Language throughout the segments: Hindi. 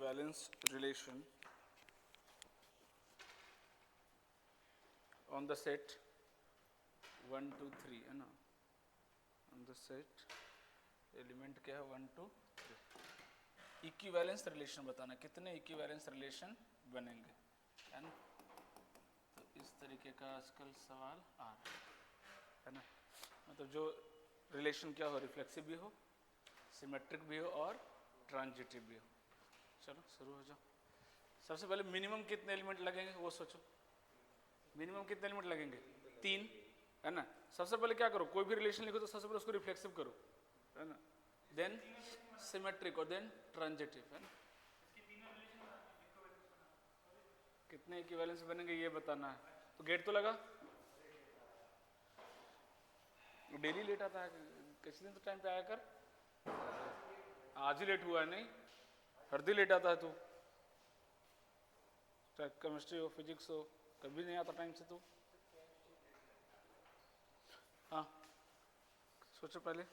equivalence relation on the set 1 2 3 है ना, on the set एलिमेंट क्या है 1 2 3, इक्विवेलेंस रिलेशन बताना कितने इक्विवेलेंस रिलेशन बनेंगे, है ना। तो इस तरीके का आजकल सवाल आ रहा है ना। मतलब जो रिलेशन क्या हो, रिफ्लेक्सिव भी हो, सिमेट्रिक भी हो और ट्रांजिटिव भी हो। चलो शुरू हो जाओ। सबसे पहले मिनिमम कितने एलिमेंट लगेंगे वो सोचो। मिनिमम कितने एलिमेंट लगेंगे? 3, है ना। सबसे पहले क्या करो, कोई भी रिलेशन लिखो तो सबसे पहले उसको रिफ्लेक्सिव करो, है ना, देन सिमेट्रिक और देन ट्रांजिटिव, है ना। कितने इक्विवेलेंस बनेंगे ये बताना है। तो गेट तो लगा, डेली लेट आता है, किसी दिन तो टाइम पे आया कर। आज ही लेट हुआ है, नहीं हर दिन लेट आता है तू, चाहे केमिस्ट्री हो फिजिक्स हो, कभी नहीं आता टाइम से तू। हाँ सोचो पहले।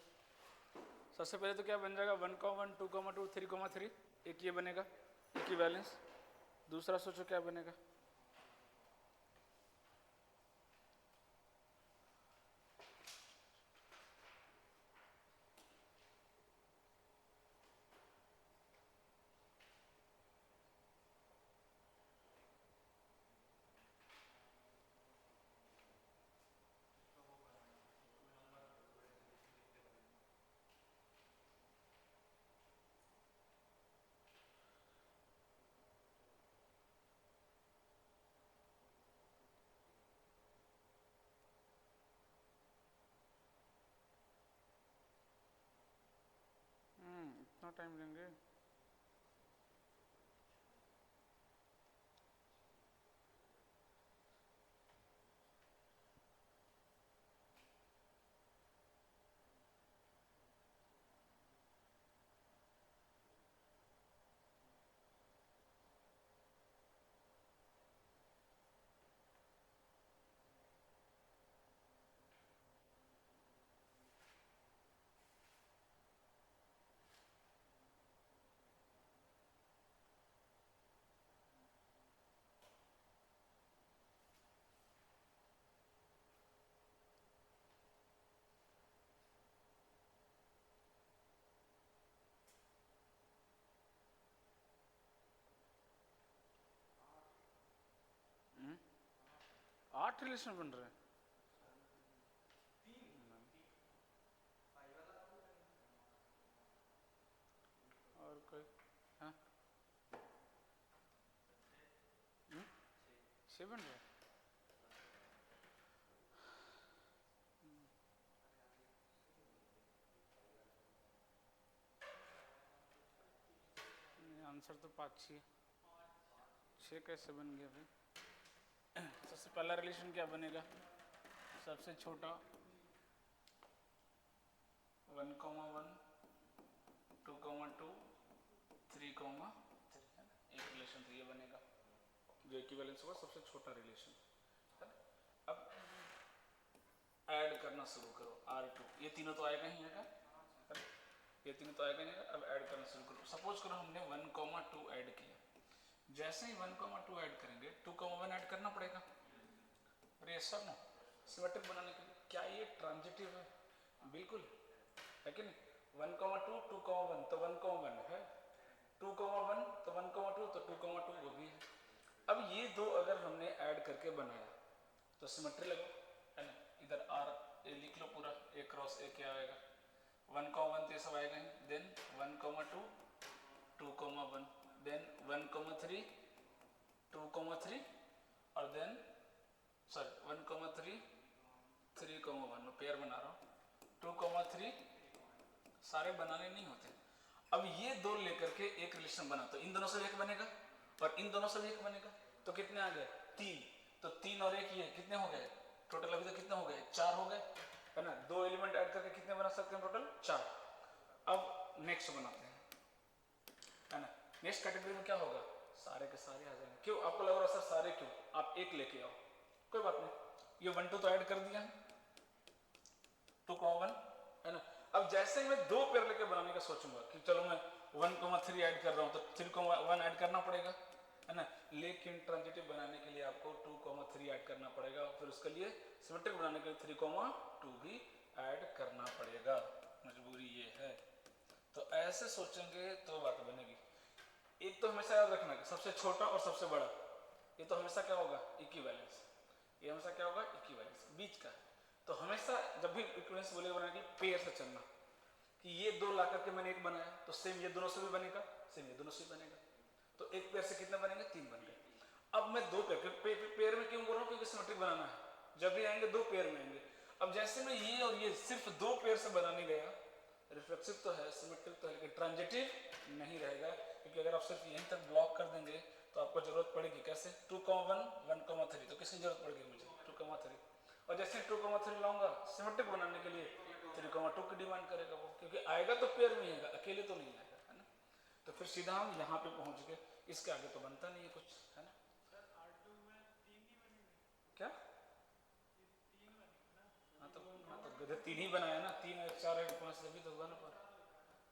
सबसे पहले तो क्या बन जाएगा 1,1 2,2 3,3, एक ये बनेगा इक्विवेलेंस। दूसरा सोचो क्या बनेगा। इतना टाइम लेंगे? आठ रिलेशन बन रहे हैं? और कोई? हाँ 6 बन रहे हैं। आंसर तो 5 6 6 कैसे बन गया भाई? सबसे पहला रिलेशन क्या बनेगा, सबसे छोटा 1,1 2,2 3,3, एक रिलेशन तो ये बनेगा जो इक्विवेलेंस होगा, सबसे छोटा रिलेशन। अब ऐड करना शुरू करो, R2 ये तीनों तो आएगा ही आएगा, ये तीनों तो आएगा नहीं आएगा। अब ऐड करना शुरू करो। सपोज करो हमने 1,2 ऐड किया, जैसे ही 1,2 ऐड करेंगे 2,1 ऐड करना पड़ेगा। अरे ये सब ना सिमेट्रिक बनाने के लिए। क्या ये ट्रांजिटिव है? बिल्कुल है कि नहीं। 1,2 2,1 तो 1,1 है, 2,1 तो 1,2 तो 2,2 वो भी है। अब ये दो अगर हमने ऐड करके बनाया तो सिमेट्री लगो, है ना। इधर आर ए लिख लो पूरा, ए क्रॉस ए क्या आएगा 1,1 तो ये सब आएगा ही, देन 1,2 2,1, देन 1,3 2,3 और देन सॉरी 1,3 3,1 में पेयर बना रहा हूँ, 2,3 सारे बनाने नहीं होते। अब ये दो लेकर के एक रिलेशन बना, तो इन दोनों से एक बनेगा और इन दोनों से भी एक बनेगा, तो कितने आ गए 3। तो 3 और 1 ये कितने हो गए टोटल? अभी तो कितने हो गए 4 हो गए, है ना। दो एलिमेंट ऐड करके कितने बना सकते हैं टोटल? 4। अब नेक्स्ट बनाते हैं, है ना। नेक्स्ट कैटेगरी में क्या होगा, सारे के सारे आ जाएंगे। क्यों आपको लग रहा है सर सारे क्यों? आप एक लेके आओ, कोई बात नहीं। ये 1 2 तो ऐड कर दिया है, 2,1, है ना। अब जैसे ही मैं दो पेयर लेके बनाने का सोचूंगा कि चलो मैं 1,3 ऐड कर रहा हूँ तो 3,1 ऐड करना पड़ेगा, है ना। लेकिन ट्रांजिटिव बनाने के लिए आपको 2,3 ऐड करना पड़ेगा, फिर उसके लिए सिमेट्रिक बनाने के लिए 3,2 भी ऐड करना पड़ेगा, मजबूरी ये है। तो ऐसे सोचेंगे तो बात बनेगी। एक तो हमेशा याद रखना कि सबसे छोटा और सबसे बड़ा, ये तो हमेशा क्या होगा, इक्विवेलेंस। ये हमेशा क्या होगा, इक्विवेलेंस, बीच का। तो हमेशा जब भी इक्विवेलेंस बोले बनाने के पेयर से चलना, कि ये दो ला करके मैंने एक बनाया तो सेम ये दोनों से भी बनेगा, सेम ये दोनों से भी बनेगा, तो एक पेयर से कितने बनेंगे, 3 बन गए। अब मैं दो पेयर में क्यों बोल रहा हूँ, क्योंकि सिमेट्रिक बनाना है, जब भी आएंगे 2 पेयर में आएंगे। अब जैसे मैं ये और ये सिर्फ 2 पेयर से बनाने गया, रिफ्लेक्सिव तो है, सिमेट्रिक तो है, लेकिन ट्रांजिटिव नहीं रहेगा, क्योंकि अगर आप सिर्फ यहीं तक ब्लॉक कर देंगे तो आपको जरूरत पड़ेगी कैसे, 2,1 1,3, तो किसकी जरूरत पड़ेगी मुझे, 2,3। और जैसे 2,3 लाऊंगा सिमेट्रिक बनाने के लिए 3,2 की डिमांड करेगा वो, क्योंकि आएगा तो पेयर में आएगा, अकेले तो नहीं आएगा, है ना। तो फिर सीधा हम यहाँ पे पहुंच गए, इसके आगे तो बनता नहीं है कुछ, है ना। क्या, हाँ तो गधे 3 ही बनाया ना, 3 1 4 1 5 तभी तो बना पा।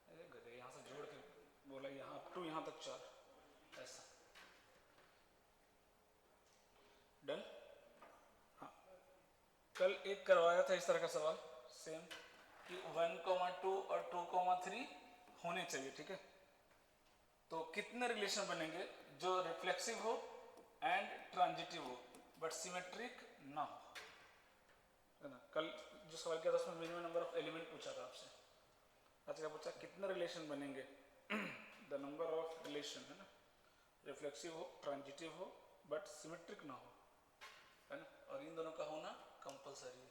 अरे गधे यहाँ से जोड़ के बोला, यहाँ अप टू यहाँ तक 4, ऐसा। डन। हाँ, कल एक करवाया था इस तरह का सवाल सेम, कि 1,2 और 2,3 होने चाहिए, ठीक है। तो कितने रिलेशन बनेंगे जो रिफ्लेक्सिव हो एंड ट्रांजिटिव हो बट सिमेट्रिक ना हो, है ना। कल जो सवाल किया था उसमें मिनिमम नंबर ऑफ एलिमेंट पूछा था आपसे, आज क्या पूछा, कितने रिलेशन बनेंगे द नंबर ऑफ रिलेशन, है ना, रिफ्लेक्सिव हो ट्रांजिटिव हो बट सिमेट्रिक ना हो, है ना। और इन दोनों का होना कंपलसरी है।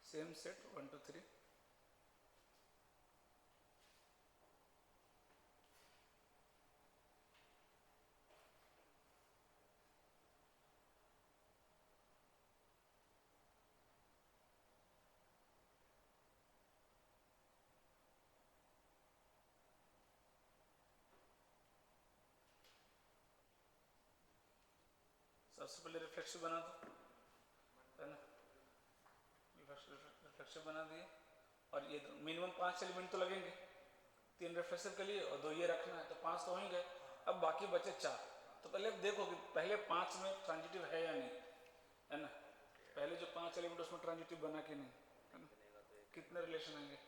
Same set 1 2 3। सबसे पहले रिफ्लेक्सिव बना दो, है ना, रिफ्लेक्सिव बना दिए। और ये मिनिमम 5 एलिमेंट तो लगेंगे, 3 रिफ्लेक्सिव के लिए और 2 ये रखना है, तो 5 तो हो ही गए। अब बाकी बचे 4, तो पहले देखो कि पहले 5 में ट्रांजिटिव है या नहीं, है ना। पहले जो 5 एलिमेंट उसमें ट्रांजिटिव बना कि नहीं, है ना। कितने रिलेशन आएंगे,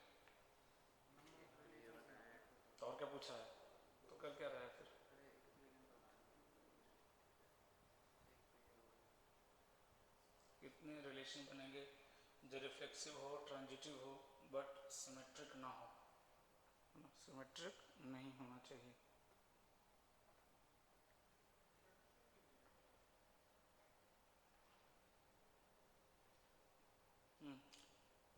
तो और क्या पूछा है, तो कर क्या रहा है फिर, कितने रिलेशन बनेंगे जो रिफ्लेक्सिव हो ट्रांजिटिव हो बट सिमेट्रिक ना हो, सिमेट्रिक नहीं होना चाहिए।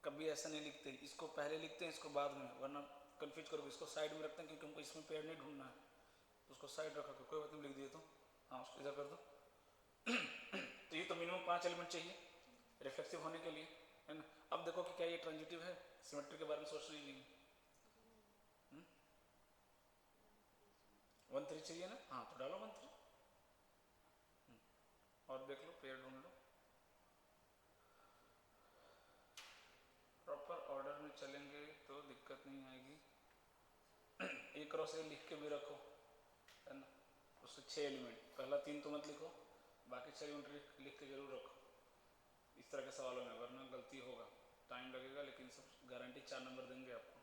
कभी ऐसा नहीं लिखते, इसको पहले लिखते हैं इसको बाद में, वरना कंफ्यूज करोगे। इसको साइड में रखते हैं क्योंकि हमको इसमें पेयर नहीं ढूंढना है, तो उसको साइड रखा कर, कोई बात नहीं, लिख दिए तो हाँ उसको इधर कर दो। तो ये तो मिनिमम 5 एलिमेंट चाहिए रिफ्लेक्सिव होने के लिए, है ना। अब देखो कि क्या ये ट्रांजिटिव है, सिमेट्री के बारे में सोच रही नहीं। 1 3 चाहिए ना, हाँ तो डालो 1 3। और देख लो, पेयर ढूंढ लो। प्रॉपर ऑर्डर में चलेंगे तो दिक्कत नहीं आएगी। एक क्रॉस ए लिख के भी रखो, है ना। उससे 6 एलिमेंट, पहला 3 तो मत लिखो, बाकी 6 एलिमेंट लिख के जरूर रखो इस तरह के सवालों में, वरना गलती होगा। टाइम लगेगा लेकिन सब गारंटी 4 नंबर देंगे आपको,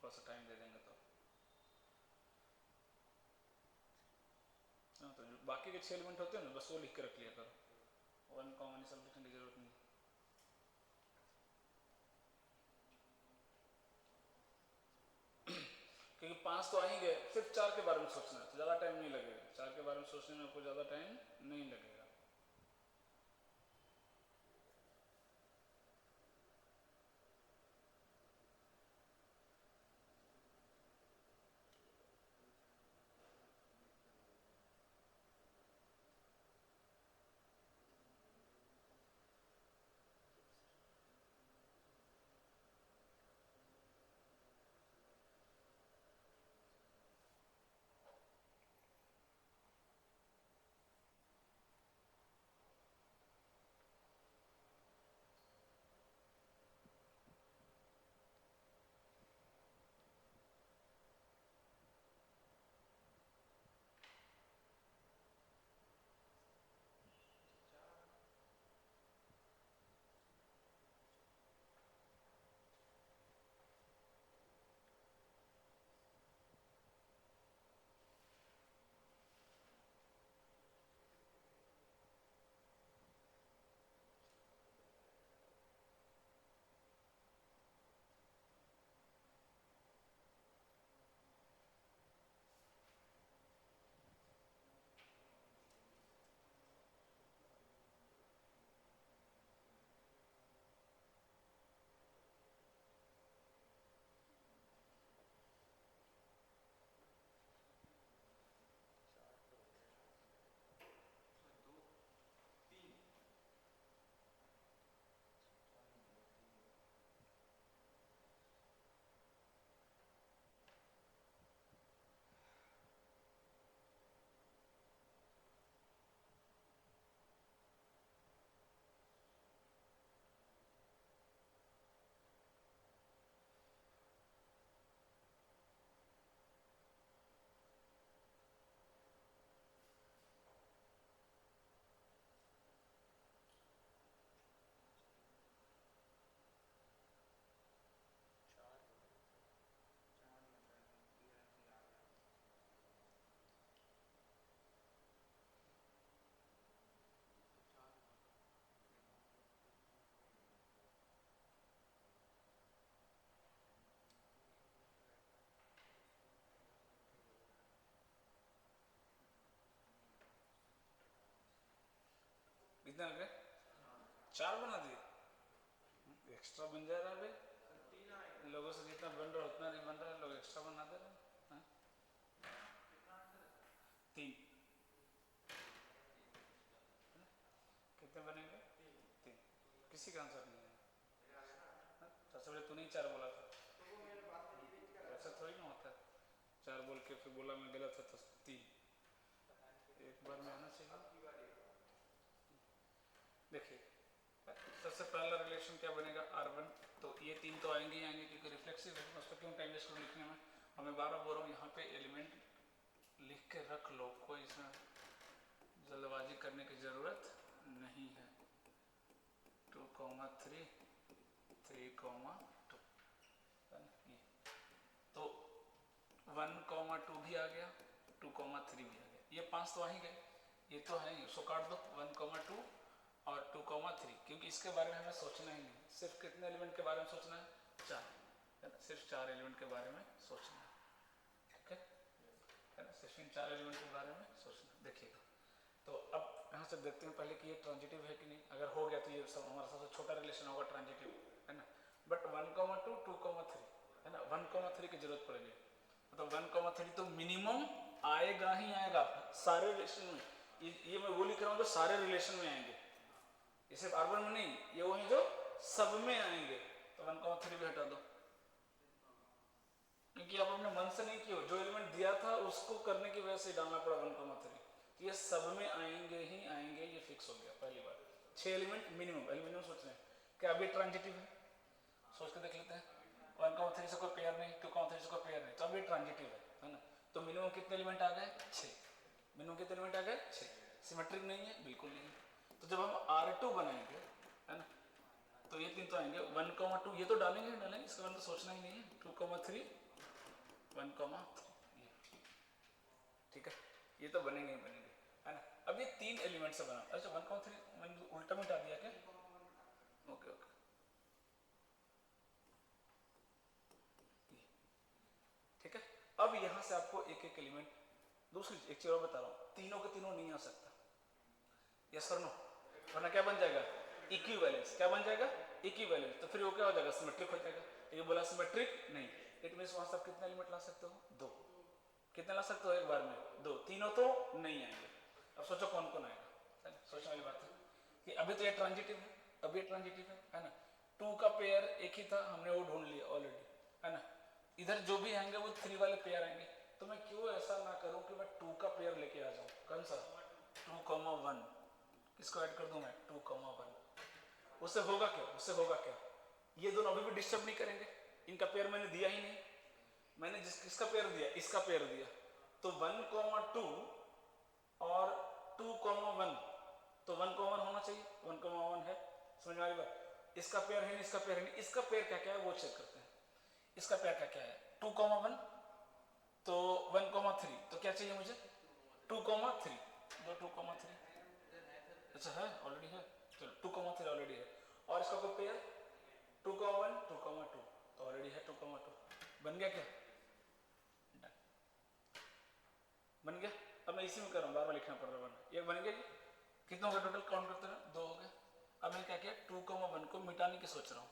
थोड़ा सा टाइम दे देंगे तो। हाँ, तो बाकी के 6 एलिमेंट होते हैं ना, बस वो लिख के रख लिया करो, 1 कॉमन सब लिखने की जरूरत नहीं। क्योंकि 5 तो आ ही गए, सिर्फ 4 के बारे में सोचना है तो ज़्यादा टाइम नहीं लगेगा, 4 के बारे में सोचने में आपको ज़्यादा टाइम नहीं लगेगा। कितने आ गए? 4 बना दिए, एक्स्ट्रा बन जा रहा है भाई, लोगों से जितना बन रहा उतना नहीं बन रहा है, लोग एक्स्ट्रा बना दे रहे हैं। 3 कितने बनेंगे? 3। किसी का आंसर नहीं है। सबसे पहले तूने ही 4 बोला था, ऐसा थोड़ी ना होता है, 4 बोल के फिर बोला मैं गलत है तो 3 एक बार में आना चाहिए। देखिए सबसे पहला रिलेशन क्या बनेगा? R1, तो ये 3 तो आएंगे ही आएंगे क्योंकि रिफ्लेक्सिव है, उस पर क्यों टाइम वेस्ट करूँ लिखने में। और मैं 12 बोल रहा हूँ, यहाँ पे एलिमेंट लिख के रख लो, कोई इसमें जल्दबाजी करने की ज़रूरत नहीं है। 2, 3, 3, 2 तो 1, 2 भी आ गया, 2, 3 भी आ गया, ये 5 तो आ ही गए, ये तो है ही, उसको काट दो 1, 2 और 2, 3, क्योंकि इसके बारे में हमें सोचना ही नहीं, सिर्फ कितने एलिमेंट के बारे में सोचना है? 4, है ना, सिर्फ 4 एलिमेंट के बारे में सोचना है, ठीक है ना, सिर्फ इन 4 एलिमेंट के बारे में सोचना है। देखिएगा, तो अब यहाँ से देखते हैं पहले कि ये ट्रांजिटिव है कि नहीं, अगर हो गया तो ये सब हमारा सबसे छोटा रिलेशन होगा ट्रांजिटिव, है ना। बट 1, 2, 2, 3, है ना, 1, 3 की जरूरत पड़ेगी, मतलब 1, 3 तो मिनिमम आएगा ही आएगा सारे रिलेशन में, ये मैं वो लिख रहा हूँ जो सारे रिलेशन में आएंगे, ये सिर्फ R1 में नहीं, ये वही जो सब में आएंगे, तो 1, 3 भी हटा दो, क्योंकि आप अपने मन से नहीं किया, जो एलिमेंट दिया था उसको करने की वजह से डालना पड़ा 1, 3, तो ये सब में आएंगे ही आएंगे, ये फिक्स हो गया पहली बार। 6 एलिमेंट मिनिमम, एलिमेंट सोच रहे हैं क्या अभी ट्रांजिटिव है, सोच के देख लेते हैं। 1, 3 से कोई पेयर नहीं, 2, 3 से कोई पेयर नहीं, तो अभी ट्रांजिटिव है ना, तो मिनिमम कितने एलिमेंट आ गए? 6, मिनिमम कितने एलिमेंट आ गए? 6, सिमेट्रिक नहीं है, बिल्कुल नहीं है, तो जब हम R2 बनाएंगे, है ना, तो ये 3 तो आएंगे, 1, 2 ये तो डालेंगे डालेंगे, इसके बाद तो सोचना ही नहीं है, 2, 3, 1, 3, ठीक है, ये तो बनेंगे ही बनेंगे, है ना। अब ये 3 एलिमेंट से बना, अच्छा 1, 3 मैंने उल्टा मिटा दिया क्या? ओके ओके, ठीक है। अब यहाँ से आपको एक एक एलिमेंट, दूसरी एक चीज और बता रहा हूँ, तीनों के तीनों नहीं आ सकता, यस और नो, वरना क्या बन जाएगा? इक्विवेलेंस, क्या बन जाएगा? इक्विवेलेंस, तो फिर वो क्या हो जाएगा? सिमेट्रिक हो जाएगा, ये बोला सिमेट्रिक नहीं, इट मींस वहां से आप कितने एलिमेंट ला सकते हो? 2, कितने ला सकते हो एक बार में? 2, तीनों तो नहीं आएंगे, अब सोचो कौन कौन आएगा, सोचने वाली बात है कि अभी तो ये ट्रांजिटिव है, अभी ये ट्रांजिटिव है ना, 2 का पेयर एक ही था, हमने वो ढूंढ लिया ऑलरेडी, है ना, इधर जो भी आएंगे वो 3 वाले पेयर आएंगे, तो मैं क्यों ऐसा ना करूं कि मैं 2 का पेयर लेके आ जाऊं, कौन सा? 2, 1, इसको ऐड कर दूं मैं, 2, 1, उससे होगा क्या? उससे होगा क्या? ये दोनों अभी भी डिस्टर्ब नहीं करेंगे, इनका पेयर मैंने दिया ही नहीं, मैंने किसका पेयर दिया? इसका पेयर दिया, तो 1, 2 और 2, 1, तो 1, 1 होना चाहिए, 1, 1 है, समझ में आ रही बात? इसका पेयर है नहीं, इसका पेयर है नहीं, इसका पेयर क्या क्या है वो चेक करते हैं, इसका पेयर क्या क्या है? 2, 1 तो 1, 3, तो क्या चाहिए मुझे? 2, 3, दो 2, 3, अच्छा है ऑलरेडी है, चलो 2, 3 ऑलरेडी है, और इसका कोई पेयर 2, 1, 2, 2 तो ऑलरेडी है 2, 2 बन गया क्या? बन गया। अब मैं इसी में कर रहा हूँ, बार बार लिखना पड़ रहा है, ये बन गया, कितना हो गया टोटल? काउंट करते रहो, 2 हो गए। अब मैं क्या किया? 2, 1 को मिटाने की सोच रहा हूँ,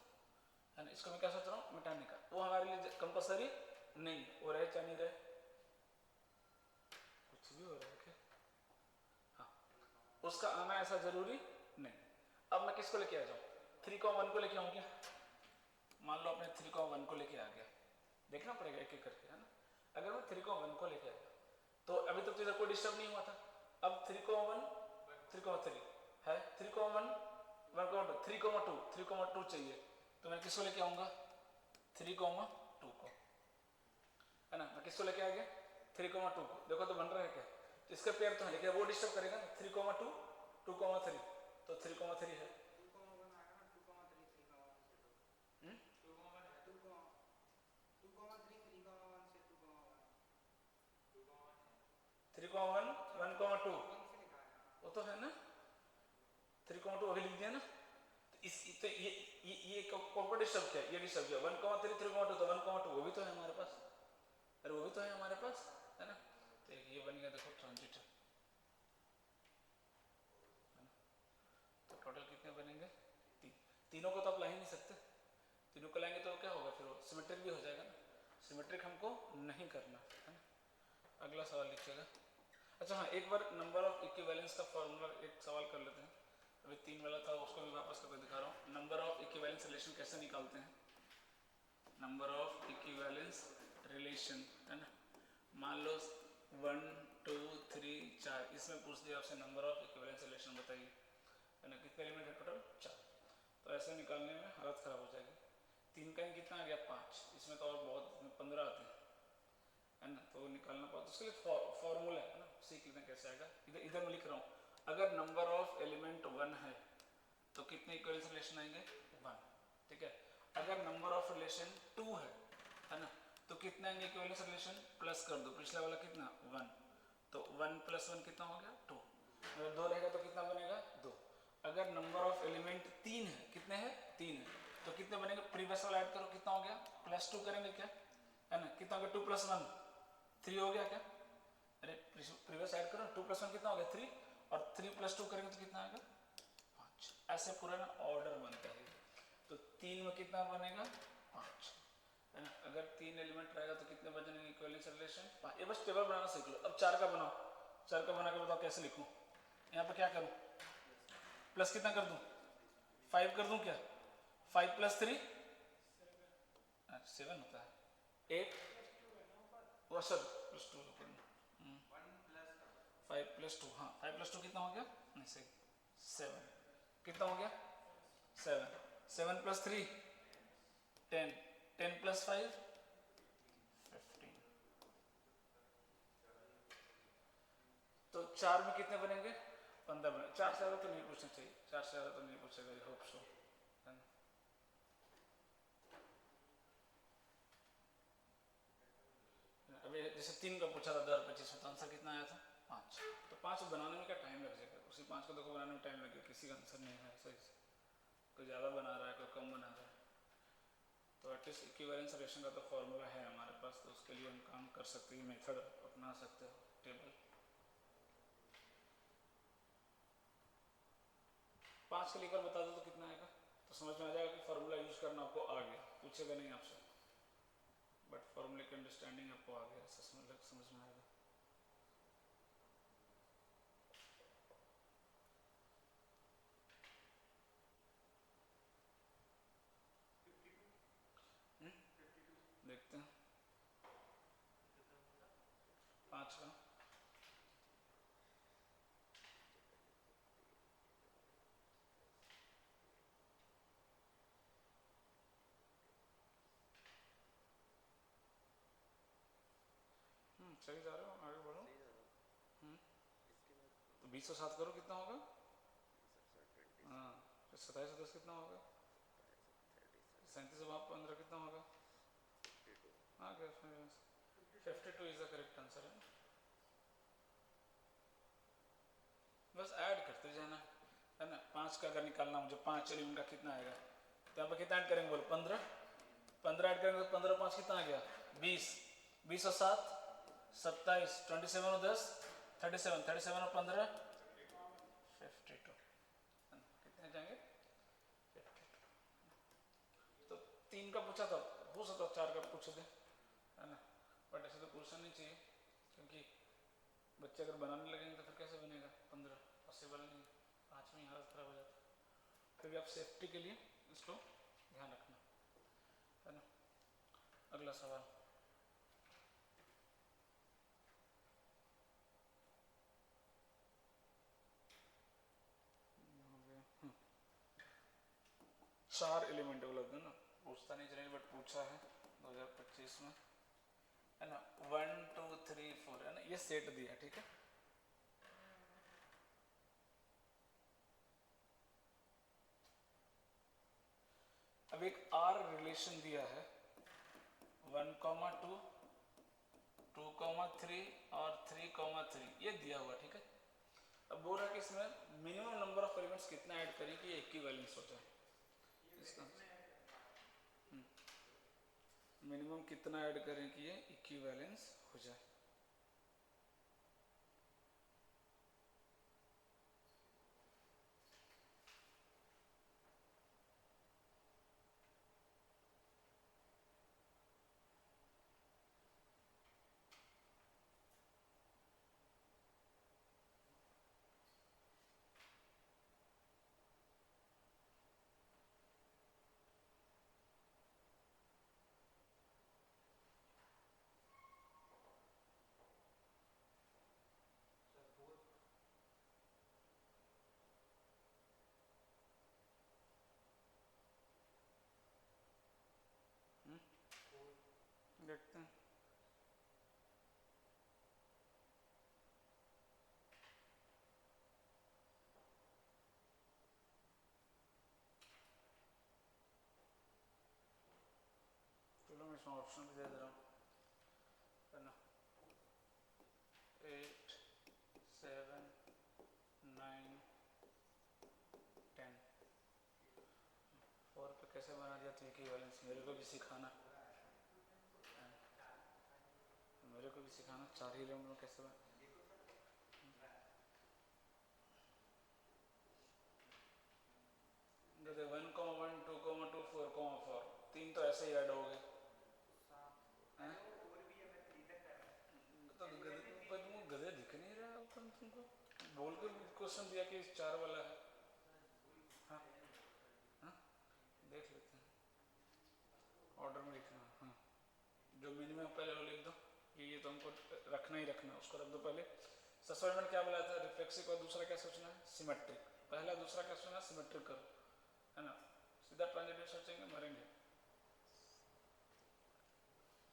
है ना, इसको मैं क्या सोच रहा हूँ? मिटाने का, वो हमारे लिए कंपलसरी नहीं, वो रहे चाहे नहीं रहे, कुछ भी हो रहा है क्या? हाँ, उसका आना ऐसा जरूरी नहीं। अब मैं किसको लेके आ जाऊँ? 3, 1 को लेके आऊँ क्या? मान लो अपने 3, 1 को लेके आ गया, देखना पड़ेगा एक एक करके, है ना। अगर मैं 3, 1 को लेके आ गया तो अभी तक तो इधर कोई डिस्टर्ब नहीं हुआ था, अब 3, 1, 3 है, 3, 1, 1, 2, 3, 2 चाहिए, तो मैं किसको लेके आऊँगा? 3, 2 को, है ना, मैं किसको लेके आ गया? 3, 2 को, देखो तो बन रहा है क्या? तो इसका पेयर तो है, लेकिन वो डिस्टर्ब करेगा ना, 3, 2, 2, 3, तो 3, 3 है, 3, 1, 1, 2 वो तो है ना, 3, 2 अभी लिख दिया ना, तो इस तो ये कौन को डिस्टर्ब किया? ये डिस्टर्ब किया, 1, 3, 3, 2 तो 1, 2 वो भी तो है हमारे पास, अरे वो भी तो है हमारे पास, है ना, तो ये बन गया देखो ट्रांजिटिव, तीनों को तो आप ला ही नहीं सकते, तीनों को लाएंगे तो क्या होगा, फिर वो सिमेट्रिक भी हो जाएगा ना, सिमेट्रिक हमको नहीं करना है ना। अगला सवाल लिखिएगा। अच्छा हाँ, एक बार नंबर ऑफ इक्विवेलेंस का फॉर्मूला एक सवाल कर लेते हैं। अभी 3 वाला था उसको भी वापस करके दिखा रहा हूँ। नंबर ऑफ इक्विवेलेंस रिलेशन कैसे निकालते हैं, नंबर ऑफ इक्विवेलेंस रिलेशन है ना। मान लो 1 2 3 4, इसमें पूछ दिया आपसे नंबर ऑफ इक्विवेलेंस रिलेशन बताइए है ना, कितने एलिमेंट है टोटल 4। तो ऐसे निकालने में हालत ख़राब हो जाएगी। 3 का कितना आ गया 5, इसमें तो और बहुत 15 आते हैं है ना, तो निकालना पड़ता है। उसके लिए फॉर्मूला है ना, सीख लेते हैं कैसे आएगा। इधर इधर मैं लिख रहा हूँ, अगर नंबर ऑफ एलिमेंट 1 है तो कितने इक्विवेलेंस रिलेशन आएंगे 1, ठीक है। अगर नंबर ऑफ रिलेशन 2 है ना, तो कितने आएंगे इक्विवेलेंस रिलेशन, प्लस कर दो, पिछला वाला कितना 1, तो 1 + 1 कितना हो गया 2, अगर 2 रहेगा तो कितना बनेगा 2। अगर नंबर ऑफ एलिमेंट 3 है, कितने हैं 3 है, तो कितने बनेंगे, प्रीवियस वाला ऐड करो कितना हो गया +2 करेंगे क्या है ना, कितना हो गया 2 + 1 3 हो गया क्या, अरे प्रीवियस ऐड करो, 2 + 1 कितना हो गया 3, और 3 + 2 करेंगे तो कितना आएगा 5। ऐसे पूरा ना ऑर्डर बनता है। तो 3 में कितना बनेगा 5 है ना। अगर 3 एलिमेंट रहेगा तो कितने बनेंगे इक्विवेलेंस रिलेशन 5। ये बस टेबल बनाना सीख लो। अब 4 का बनाओ, 4 का बना के बताओ कैसे लिखूं। यहाँ पे क्या करूं, प्लस कितना कर दूं 5 कर दूं क्या, 5 + 3 7 होता है 8, वो सर +2 5 + 2, हाँ 5 + 2 कितना हो गया, नहीं सही 7, कितना हो गया 7, 7 + 3 10, 10 + 5 15। तो 4 में कितने बनेंगे 15 बने। 4 से ज़्यादा तो नहीं पूछना चाहिए, 4 से ज़्यादा तो नहीं पूछेगा, आई होप सो है ना। अभी जैसे 3 का पूछा था 2025 में, तो आंसर कितना आया था 5। तो 5 बनाने में क्या टाइम लग जाएगा, उसी 5 को देखो बनाने में टाइम लगेगा, किसी का आंसर नहीं है सही से, कोई ज़्यादा बना रहा है कोई कम बना रहा है। तो एटलीस्ट इक्विवेलेंस रिलेशन का तो फॉर्मूला है हमारे पास, तो उसके लिए हम काम कर सकते हैं, मेथड अपना सकते हो। टेबल 5 के लिए एक बार बता दो तो कितना आएगा, तो समझ में आ जाएगा कि फार्मूला यूज करना आपको आ गया, पूछेगा नहीं आपसे, बट फार्मूले की अंडरस्टैंडिंग आपको आ गया, ऐसा समझ में आएगा। देखते हैं 5 का, सही जा रहे हो, आगे बढ़ो। तो 20 और 7 करो कितना होगा, हाँ 27 और 10 कितना होगा, 37 और 15 कितना होगा, हाँ 52 इज द करेक्ट आंसर है। बस ऐड करते जाना है ना। 5 का अगर निकालना मुझे, 5 एलिमेंट का कितना आएगा, तो यहाँ पर कितना ऐड करेंगे बोलो 15, 15 ऐड करेंगे तो 15 और 5 कितना आ गया 20, 20 और 7 27, 27 और 10 37, 37 और 15 52, कितने जाएंगे 52। तो 3 का पूछा था, हो सकता 4 का पूछ दे है ना, बट ऐसे तो पूछना नहीं चाहिए, क्योंकि बच्चे अगर बनाने लगेंगे तो फिर कैसे बनेगा 15, पॉसिबल नहीं, 5 में ही हालत ख़राब हो जाता है। फिर भी आप सेफ्टी के लिए इसको ध्यान रखना है ना। अगला सवाल, चार एलिमेंट उपलब्ध है ना, पूछता नहीं चलेंगे बट पूछा है 2025 में है ना। 1 2 3 4 है ना, ये सेट दिया ठीक है। अब एक आर रिलेशन दिया है 1, 2, 2, 3 और 3, 3 ये दिया हुआ ठीक है। अब बोल रहा है कि इसमें मिनिमम नंबर ऑफ एलिमेंट्स कितना ऐड करें कि इक्विवेलेंस हो जाए, इसका मिनिमम कितना ऐड करें कि ये इक्विवेलेंस हो जाए। देखते हैं। चलो मैं इसमें ऑप्शन भी दे दे रहा हूँ, है ना। 8 7 9 10 4 पे कैसे बना दिया तो इक्विवेलेंस, मेरे को भी सिखाना, मेरे को भी सिखाना। 4 ही एलिमेंट में कैसे बना। जैसे 1 1 2 2 4 4 तीन तो ऐसे ही ऐड हो गए हैं। तो गधे दिख नहीं रहा अपन तुमको, बोल के क्वेश्चन दिया कि 4 वाला है। हाँ हाँ देख लेते हैं, ऑर्डर में लिखना। हाँ जो मिनिमम पहले वो लिख दो, ये तो हमको रखना ही रखना, उसको रख दो पहले। सस्पेंडमेंट क्या बोला था, रिफ्लेक्सिव, और दूसरा क्या सोचना है, सिमेट्रिक। पहला दूसरा क्या सोचना, सिमेट्रिक करो, है ना। सीधा ट्रांजिटिव सोचेंगे मरेंगे।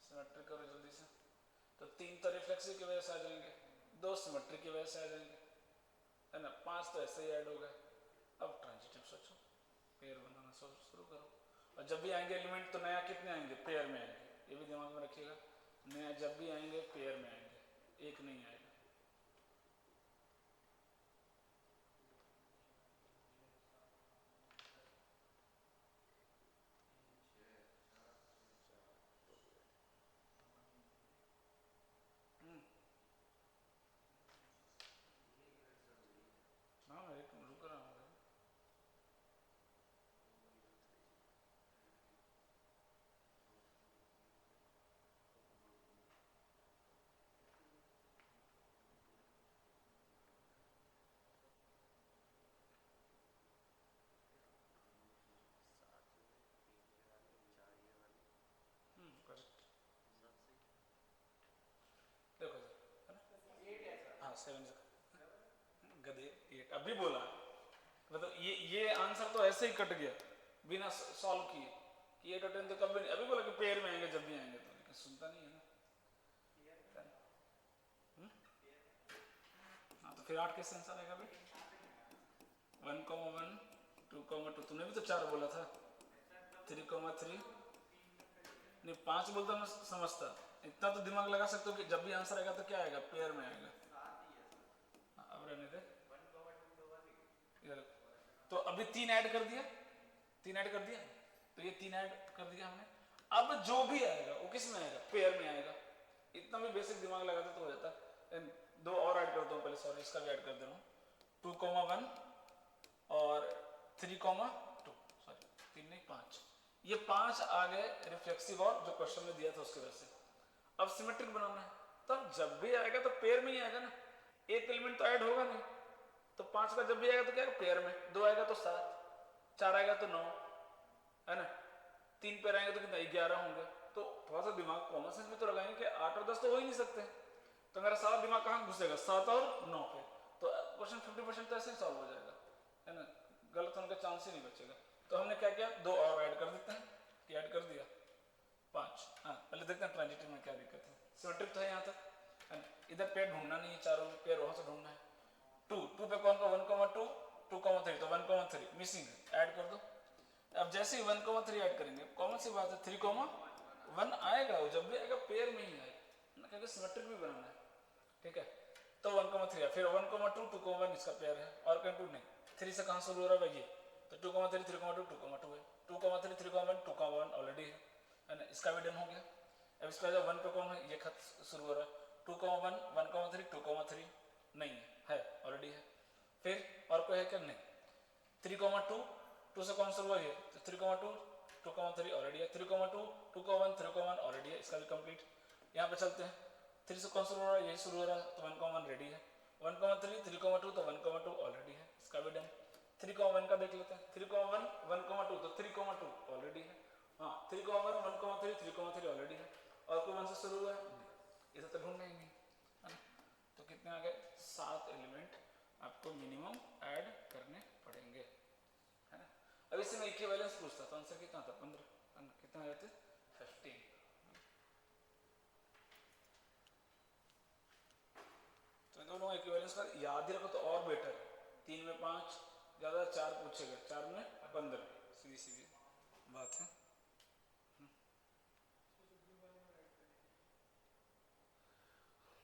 सिमेट्रिक करो जल्दी से। तो 3 तो रिफ्लेक्सिव की वजह से आ जाएंगे, 2 सिमेट्रिक की वजह से आ जाएंगे, है ना। 5 तो ऐसे ही ऐड हो गए। अब ट्रांजिटिव सोचो, पेयर बनाना शुरू करो। और जब भी आएंगे एलिमेंट तो नया कितने आएंगे, पेयर में आएंगे, ये भी दिमाग में रखिएगा। नया जब भी आएंगे पेयर में आएंगे, एक नहीं आएगा। हाँ मैं रुक रहा हूँ। देखो है ना, हाँ 7 गधे 8 अभी बोला, मतलब ये आंसर तो ऐसे ही कट गया बिना सॉल्व किए कि 8 और 10 तो कभी नहीं, अभी बोला कि पेयर में आएंगे जब भी आएंगे, तो लेकिन सुनता नहीं है ना। हाँ तो फिर 8 कैसे आंसर आएगा भाई। 1 1 2 2, तुमने भी तो 4 बोला था। 3 3 नहीं 5 बोलता मैं समझता, इतना तो दिमाग लगा सकते हो कि जब भी आंसर आएगा तो क्या आएगा, पेयर में आएगा। अब रहने दे, तो अभी 3 ऐड कर दिया, 3 ऐड कर दिया, तो ये 3 ऐड कर दिया हमने। अब जो भी आएगा वो किस में आएगा, पेयर में आएगा। इतना भी बेसिक दिमाग लगाते तो हो जाता। 2 और ऐड करता हूँ पहले, सॉरी इसका भी ऐड कर दे रहा हूँ। 2 1 और 3 2, सॉरी 3 नहीं 5, ये 5 आ गए रिफ्लेक्सिव और जो क्वेश्चन में दिया था उसकी वजह से। अब सिमेट्रिक बनाना है, तब जब भी आएगा तो पेयर में ही आएगा ना, एक एलिमेंट तो ऐड होगा नहीं। तो 5 का जब भी आएगा तो क्या पेयर में, 2 आएगा तो 7, 4 आएगा तो 9, है ना। 3 पेयर आएंगे तो कितना 11 होंगे। तो थोड़ा सा दिमाग कॉमन सेंस में तो लगाएंगे कि 8 और 10 तो हो ही नहीं सकते, तो मेरा सारा दिमाग कहाँ घुसेगा, 7 और 9 पे। तो क्वेश्चन 50% तो ऐसे ही सॉल्व हो जाएगा, है ना, गलत होने का चांस ही नहीं बचेगा। तो हमने क्या किया, 2 और ऐड कर देते हैं, कि ऐड कर दिया 5। हाँ पहले देखते हैं ट्रांजिटिव में क्या दिक्कत है। सिमेट्रिक तो है यहाँ तक, इधर पेयर ढूंढना नहीं है, चारों में पेयर वहां से ढूंढना है। 2 पे कौन का 1 2 2 3, तो 1 3 मिसिंग है, ऐड कर दो। अब जैसे ही 1 3 ऐड करेंगे, कॉमन सी बात है 3 1 आएगा, वो जब भी आएगा पेयर में ही आएगा, क्योंकि सिमेट्रिक भी बनाना है, ठीक है। तो 1 3 फिर 1 2 2 1 इसका पेयर है, और कहीं 2 नहीं। 3 से कहाँ शुरू हो रहा है भाई, ये तो 2 3 3 2 2 2 है। 2 3 3 1 2 1 ऑलरेडी है ना, इसका भी डन हो गया। अब इसका जो 1 पे कौन है, ये खत शुरू हो रहा है। 2 1 1 3 2 3 नहीं है, ऑलरेडी है। फिर और कोई है क्या, नहीं। 3 2 2 से कौन शुरू हुआ, ये तो 3 2 2 3 ऑलरेडी है। 3 2 2 1 3 1 ऑलरेडी है, इसका भी कंप्लीट। यहाँ पे चलते हैं, 3 से कौन शुरू हो रहा है, यही शुरू हो रहा है, तो 1 1 रेडी है। 1 3 3 2 तो 1 2 ऑलरेडी है, इसका भी डन। 3 1 का देख लेते हैं। 3 1 1 2 तो 3 2 ऑलरेडी है। हाँ 3 1 1 3 3 3 ऑलरेडी है, और कोई 1 से शुरू हुआ है, इसे तो ढूंढना ही नहीं, है ना। तो कितने आ गए, 7 एलिमेंट आपको मिनिमम ऐड करने पड़ेंगे, है ना। अब इससे मैं इक्विवेलेंस पूछता तो आंसर कितना था, 15, कितना आए थे 15। इक्विवेलेंस का याद ही रखो तो और बेटर है। 3 में 5 ज़्यादा, 4 पूछेगा, 4 में 15, सीधी सीधी बात है।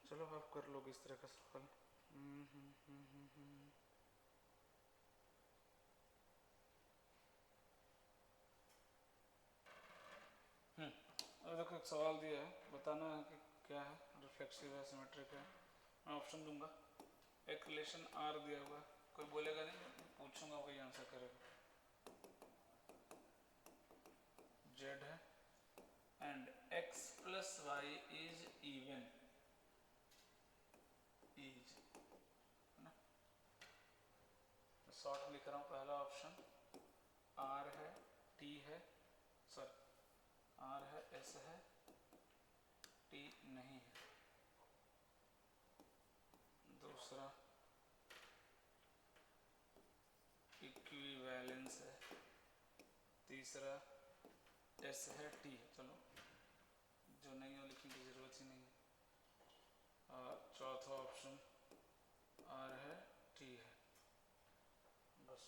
चलो आप कर लोगे इस तरह का सवाल। अब देखो एक सवाल दिया है, बताना है कि क्या है, रिफ्लेक्सिव है, सिमेट्रिक है। मैं ऑप्शन दूंगा। एक रिलेशन आर दिया हुआ है, कोई बोलेगा नहीं, पूछूंगा वही आंसर करेगा। जेड है and X plus Y is even, is है ना, शॉर्ट लिख रहा हूँ। पहला ऑप्शन आर है, टी है, सॉरी आर है, एस है, टी नहीं है। दूसरा इक्विवेलेंस है। तीसरा एस है, टी है, चलो जो नहीं हो लिखने की जरूरत ही नहीं है। और चौथा ऑप्शन आर है, टी है, बस।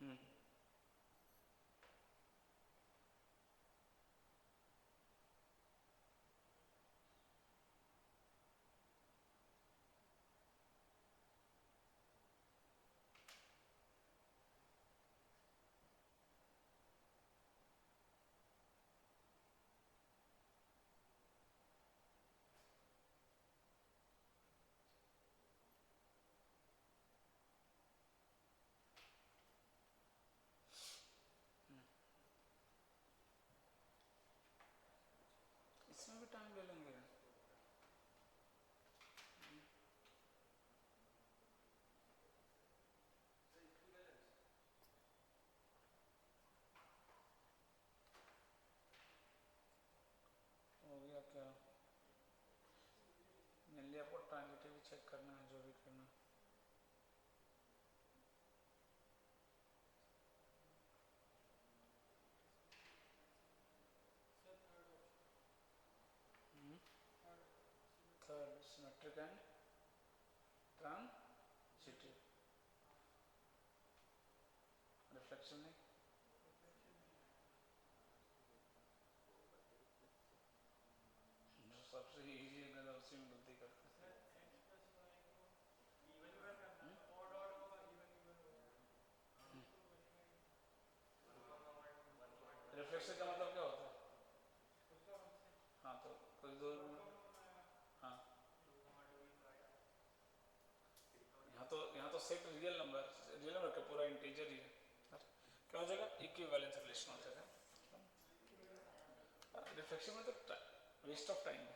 हम्म इसमें भी टाइम ले लेंगे। हो गया क्या, मेनली आपको ट्रांजिटिव चेक करना है, जो भी करना है। Third symmetric and transitive, reflection नहीं। जो सबसे इजी है गलत, उसी में गलती करते हैं। रिफ्लेक्शन का मतलब क्या होता है? हाँ तो कोई दो, हाँ यहाँ तो सेट रियल नंबर का पूरा इंटीजर ही है, क्या हो जाएगा, इक्विवेलेंस रिलेशन हो जाएगा। रिफ्लेक्शन में तो वेस्ट ऑफ टाइम है।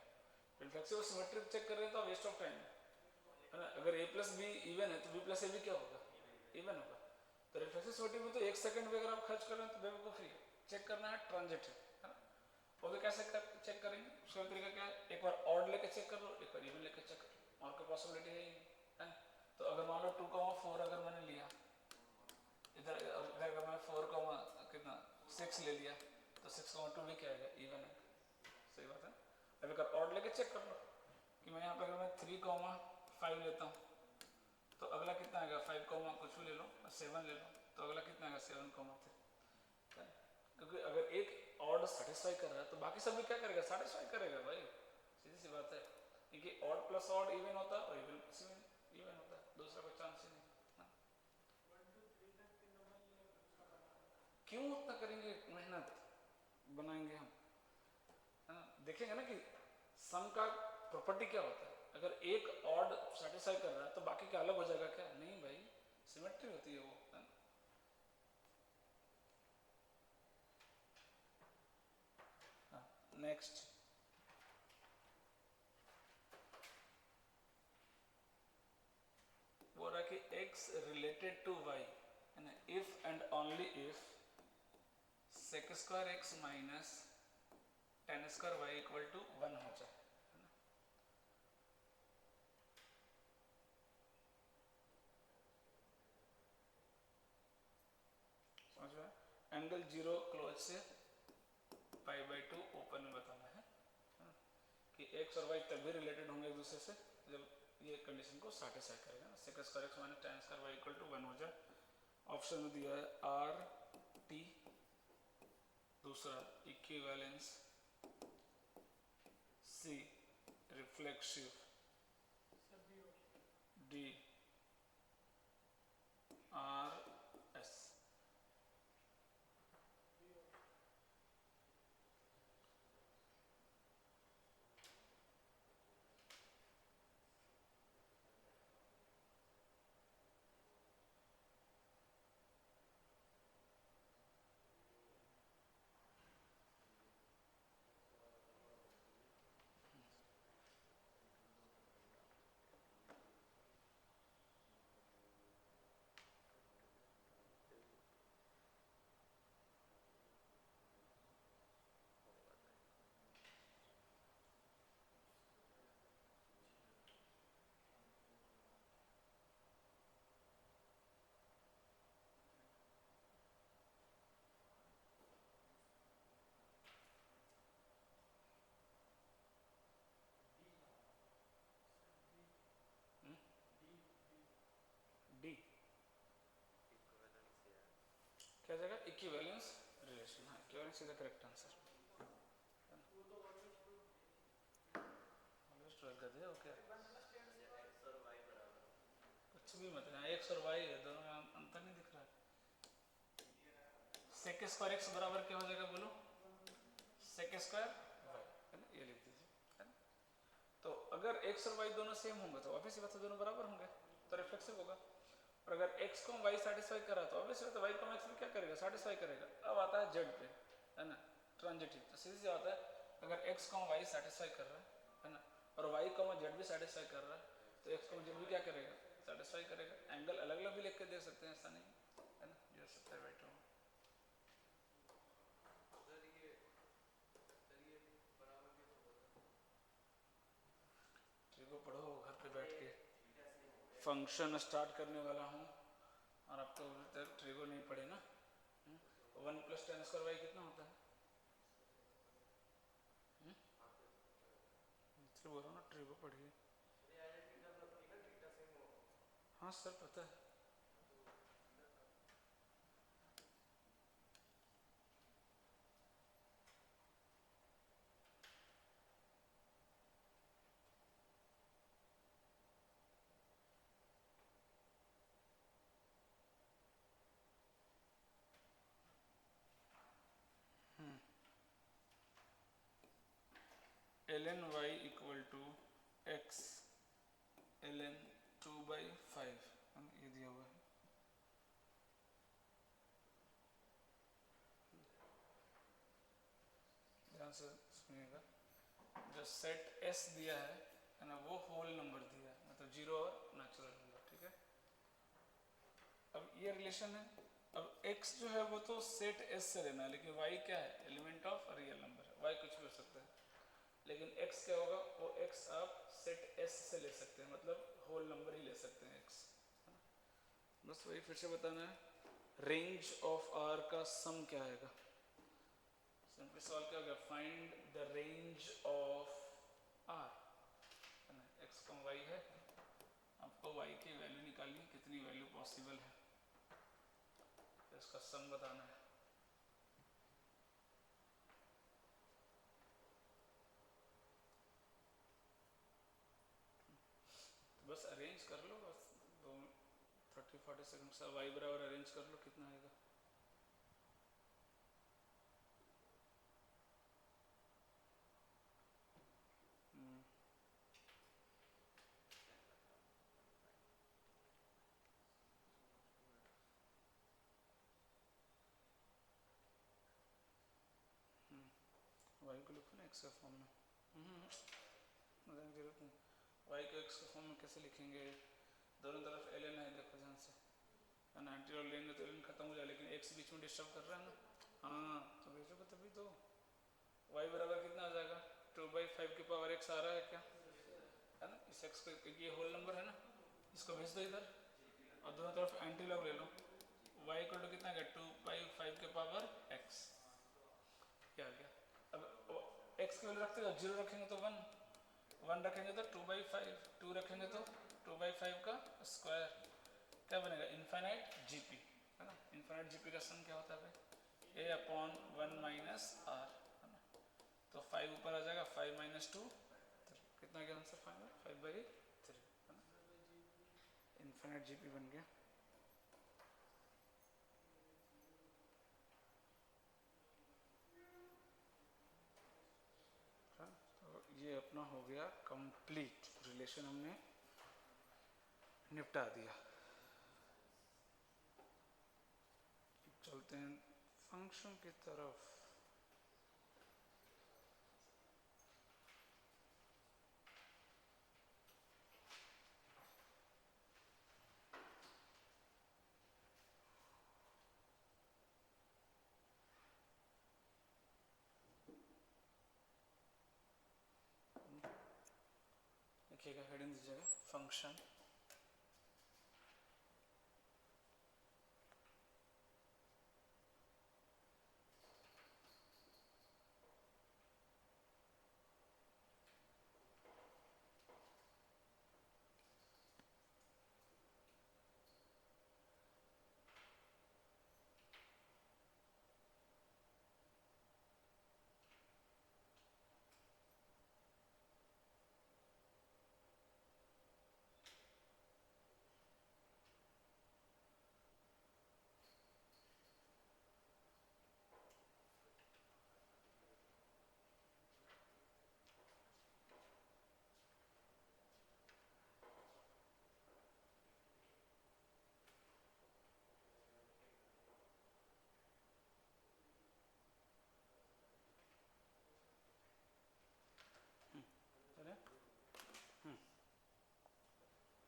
रिफ्लेक्सिव और सिमेट्रिक चेक कर रहे हैं तो वेस्ट ऑफ टाइम है ना। अगर a प्लस बी इवन है तो b प्लस ए भी क्या होगा, इवन होगा। तो रिफ्लेक्सिव सिमेट्रिक में तो 1 सेकंड भी अगर आप खर्च कर रहे हैं तो बेवकूफ़ी है। चेक करना है ट्रांजिटिव, है ना। वो भी कैसे चेक करेंगे, उसका तरीका क्या है, एक बार ऑड लेके चेक कर लो, एक बार इवन लेके चेक कर लो, और कोई पॉसिबिलिटी है ही नहीं, है ना। तो अगर मान लो 2,4 अगर मैंने लिया, इधर अगर मैं 4, कितना 6 ले लिया, तो 6,2 भी क्या आएगा, इवन है। सही बात है। अब अगर ऑड लेके चेक कर लो कि मैं यहाँ पे अगर मैं 3,5 लेता हूँ तो अगला कितना आएगा, 5, कुछ भी ले लो, 7 ले लो, तो अगला कितना आएगा, 7,3। क्योंकि अगर एक ऑड सेटिस्फाई कर रहा है तो बाकी सब भी क्या करेगा, सेटिस्फाई करेगा भाई, सीधी सी बात है। क्योंकि ऑड प्लस ऑड इवन होता है और इवन प्लस इवन होता है, दूसरा कोई चांस ही नहीं। क्यों उतना करेंगे मेहनत, बनाएंगे हम, है ना। देखेंगे ना कि सम का प्रॉपर्टी क्या होता है, अगर एक ऑड सेटिस्फाई कर रहा है तो बाकी क्या अलग हो जाएगा क्या, नहीं भाई, सिमेट्री होती है वो, है ना। नेक्स्ट, वो रहा कि x रिलेटेड टू y, है ना, if and only if sec square x minus ten square Y equal to 1 हो जाए, है ना। समझ में? एंगल जीरो क्लोज से पाई बाई टू ओपन में बताना है ना? कि एक्स और वाई तभी रिलेटेड होंगे एक दूसरे से जब ये कंडीशन को सेटिस्फाई करेगा ना। Sec square x minus ten square Y equal to 1 हो जाए। ऑप्शन में दिया है आर टी, दूसरा equivalence, C reflexive, D R S. D क्या जाएगा? Equivalence relation. हाँ, equivalence is the correct answer. Always 12 कर दिया ओके। कुछ भी मत है, एक्स और वाई है, दोनों में अंतर नहीं दिख रहा है। सेक स्क्वायर एक्स बराबर क्या हो जाएगा बोलो? सेक स्क्वायर वाई, है ना, ये लिख दीजिए, है ना। तो अगर एक्स और वाई दोनों सेम होंगे तो ऑब्वियसली बात है दोनों बराबर होंगे, तो रिफ्लेक्सिव होगा। और अगर एक्स को वाई सेटिस्फाई कर रहा है तो ऑब्वियसली बात है वाई को एक्स में क्या करेगा? सेटिस्फाई करेगा। अब आता है जेड पे, है ना, ट्रांजिटिव। तो सीधी सी बात है, अगर एक्स को वाई सेटिस्फाई कर रहा है ना, और वाई को जेड भी सेटिस्फाई कर रहा है, तो एक्स को जेड भी क्या करेगा? सेटिस्फाई करेगा। एंगल अलग अलग भी लिख के दे सकते हैं, ऐसा नहीं, है ना, जो सकता है बैठो। ट्रिगो पढ़ो घर पे बैठ के। फंक्शन स्टार्ट करने वाला हूँ और आप तो ट्रिगो नहीं पढ़े ना। 1 प्लस टेन स्क्वायर वाई कितना होता है? बोल रहा हूँ ना, ट्रिगो पढ़िए। हाँ सर पता है। ln y equal to X ln 2/5, ये दिया हुआ है। ध्यान से सुनिएगा, जो सेट s दिया है ना, वो होल नंबर दिया है, मतलब जीरो और नेचुरल नंबर, ठीक है। अब ये रिलेशन है। अब x जो है वो तो सेट s से लेना है, लेकिन y क्या है? एलिमेंट ऑफ रियल नंबर है। y कुछ भी हो सकता है, लेकिन x क्या होगा? वो x आप सेट s से ले सकते हैं, मतलब होल नंबर ही ले सकते हैं x। बस वही फिर से बताना है। रेंज ऑफ r का सम क्या आएगा? सिंपली सॉल्व क्या हो गया? Find the range of r, है ना, x कम y है, आपको y की वैल्यू निकालनी, कितनी वैल्यू पॉसिबल है, इसका सम बताना है। बस अरेंज कर लो, बस 30-40 सेकंड से y बराबर अरेंज कर लो, कितना आएगा? y को लिखो ना x के फॉर्म में। जरूरत नहीं, y को x के फॉर्म में कैसे लिखेंगे? दोनों तरफ ln है, देखो ध्यान से, है ना, एंटीरियर लेंगे तो ln खत्म हो जाए, लेकिन x बीच में डिस्टर्ब कर रहा है ना, हाँ तो भेजोगे तभी तो y बराबर कितना आ जाएगा 2/5 की पावर x आ रहा है क्या, है ना। इस x को ये होल नंबर है ना, इसको भेज दो इधर और दोनों तरफ एंटी लॉग ले लो। y इक्वल टू कितना गया 2/5 के पावर x, क्या आ गया। अब x की वैल्यू रखते हो 0 रखेंगे तो 1 रखेंगे तो 2/5, 2 रखेंगे तो 2/5 का स्क्वायर, क्या बनेगा इनफाइनाइट जीपी, है ना। इनफाइनाइट जीपी का सम क्या होता है भाई a/1 माइनस आर, है ना। तो 5 ऊपर आ जाएगा 5 माइनस 2 कितना गया आंसर फाइनल 5/3, है ना। इनफाइनाइट जीपी बन गया। तो ये अपना हो गया कंप्लीट, रिलेशन हमने निपटा दिया। चलते हैं फंक्शन की तरफ। देखिएगा हेडिंग दीजिएगा फंक्शन,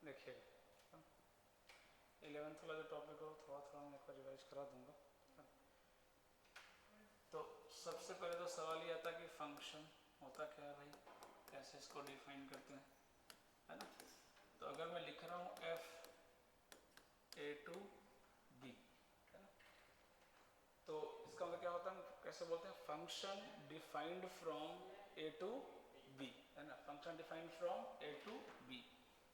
देखिएगा 11th वाला जो टॉपिक हो थोड़ा थोड़ा मैं एक बार रिवाइज करा दूंगा। तो सबसे पहले तो सवाल ये आता है कि फंक्शन होता क्या है भाई, कैसे इसको डिफाइन करते हैं, है ना। तो अगर मैं लिख रहा हूँ f(a)(b), है ना, तो इसका मतलब क्या होता है, कैसे बोलते हैं function defined from a to b, है ना। Function defined from a to b।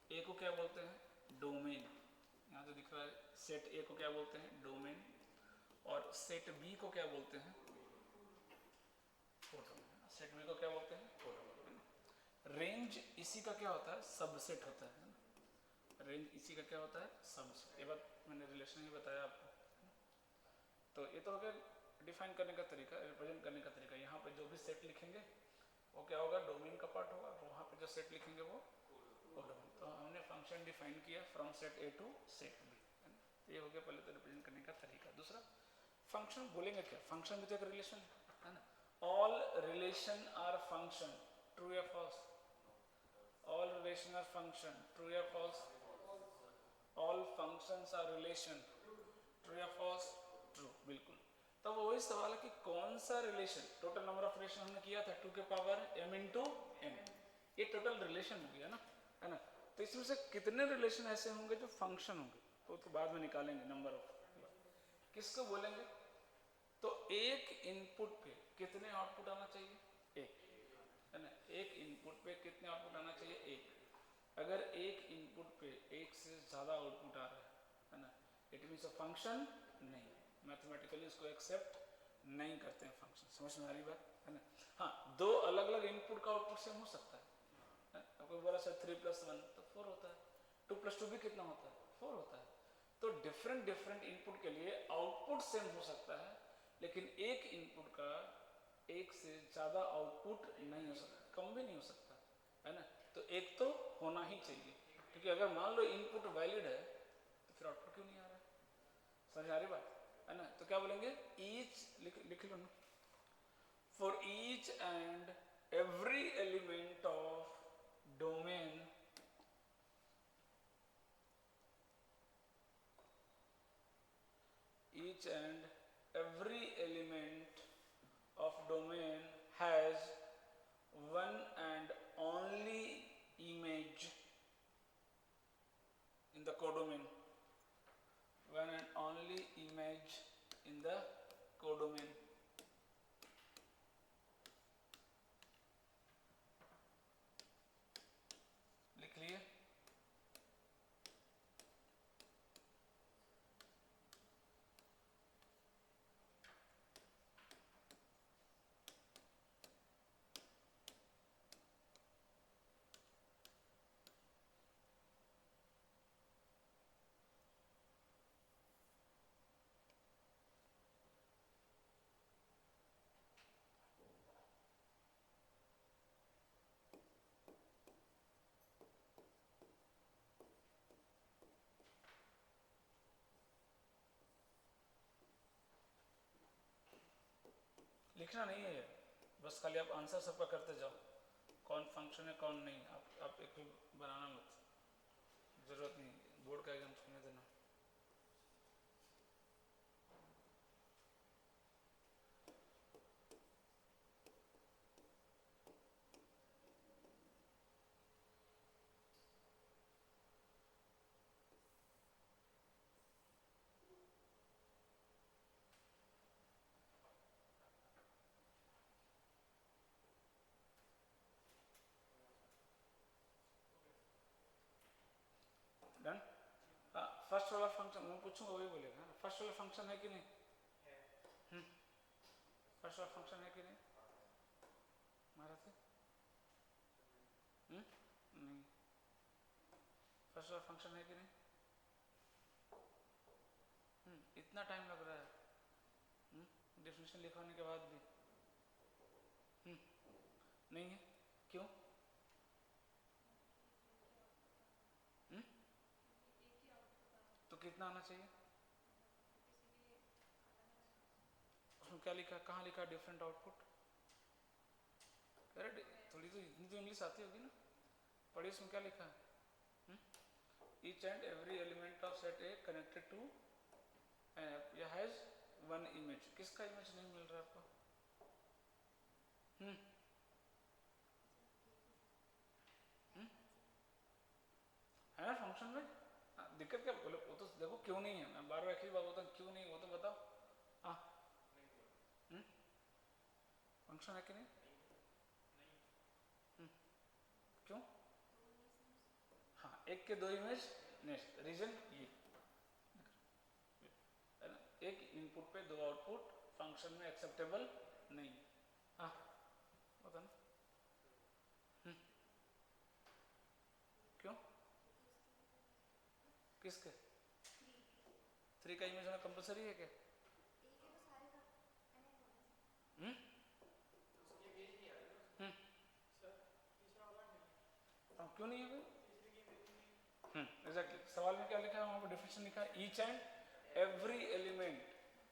a को क्या बोलते हैं डोमेन, यहाँ तो दिख रहा है सेट a को क्या बोलते हैं डोमेन, और सेट b को क्या बोलते हैं कोडोमेन, सेट b को क्या बोलते हैं कोडोमेन। रेंज इसी का क्या होता है सबसेट होता है ना। रेंज इसी का क्या होता है सबसेट, ये बात मैंने रिलेशन ही बताया आपको। तो ये तो हो गया डिफाइन करने का तरीका, रिप्रेजेंट करने का तरीका। यहाँ पे जो भी सेट लिखेंगे वो क्या होगा डोमेन का पार्ट होगा, वहाँ पे जो सेट लिखेंगे वो कोडोमेन। तो हमने फंक्शन डिफाइन किया from set a to set b, है ना। तो ये हो गया पहले तो रिप्रेजेंट करने का तरीका। दूसरा फंक्शन बोलेंगे क्या, फंक्शन भी तो एक रिलेशन है ना। All relation are function, true या false, all relation are function, true या false, all functions are relation, true या फॉल्स, ट्रू, बिल्कुल। तब तो वही सवाल है कि कौन सा relation, total number of relation हमने किया था 2 के पावर m इंटू n, ये टोटल रिलेशन हो गया ना, है ना। तो इसमें से कितने रिलेशन ऐसे होंगे जो फंक्शन होंगे, तो बाद में निकालेंगे नंबर ऑफ, किसको बोलेंगे। तो एक इनपुट पे कितने आउटपुट आना चाहिए, एक, है ना। एक इनपुट पे कितने आउटपुट आना चाहिए, एक। अगर एक इनपुट पे एक से ज्यादा आउटपुट आ रहा है ना, इट मीन्स अ फंक्शन नहीं, मैथमेटिकली इसको एक्सेप्ट नहीं करते हैं फंक्शन। समझ में आ रही बात, है ना। हाँ, दो अलग अलग इनपुट का आउटपुट सेम हो सकता है। आपको बोला सर 3 + 1 तो 4 होता है, 2 + 2 भी कितना होता है 4 होता है। तो डिफरेंट डिफरेंट इनपुट के लिए आउटपुट सेम हो सकता है, लेकिन एक इनपुट का एक से ज्यादा आउटपुट नहीं हो सकता, कम भी नहीं हो सकता, है ना। तो एक तो होना ही चाहिए, क्योंकि अगर मान लो इनपुट वैलिड है तो फिर आउटपुट क्यों नहीं आ रहा है। समझ आ रही बात, है ना। तो क्या बोलेंगे ईच, लिख लो ना, for each and every element of domain each and every element लिखना नहीं है ये, बस खाली आप आंसर सबका करते जाओ, कौन फंक्शन है कौन नहीं, आप एक भी बनाना मत, जरूरत नहीं, बोर्ड का एग्जाम छोड़ने देना। डन। फर्स्ट वाला फंक्शन मैं पूछूंगा वही बोलेगा, फर्स्ट वाला फंक्शन है कि नहीं? फर्स्ट वाला फंक्शन है कि नहीं मारा थे? नहीं, फर्स्ट वाला फंक्शन है कि नहीं? इतना टाइम लग रहा है डेफिनेशन लिखवाने के बाद भी? नहीं है, क्यों? तो कितना आना चाहिए? उसमें क्या लिखा, कहाँ लिखा डिफरेंट आउटपुट? अरे थोड़ी तो इतनी तो इंग्लिश आती होगी ना, पढ़िए उसमें क्या लिखा है। Each and every element of set A connected to या हैज वन इमेज। किसका इमेज नहीं मिल रहा आपको? है ना फंक्शन में? दिक्कत क्या बोले, वो तो देखो क्यों नहीं है, मैं बार बार एक ही बात बोलता हूँ, क्यों नहीं, वो तो बताओ। फंक्शन है कि नहीं? क्यों? हाँ, एक के दो इमेज, नेक्स्ट रीजन ये है ना, एक इनपुट पे दो आउटपुट फंक्शन में एक्सेप्टेबल नहीं। हाँ बता ना। क्यों? किसके? 3 का इमेज होना कंपलसरी है क्या? क्यों नहीं है भाई? एग्जैक्टली, सवाल में क्या लिखा है वहाँ पर, डेफिनेशन लिखा है ईच एंड एवरी एलिमेंट,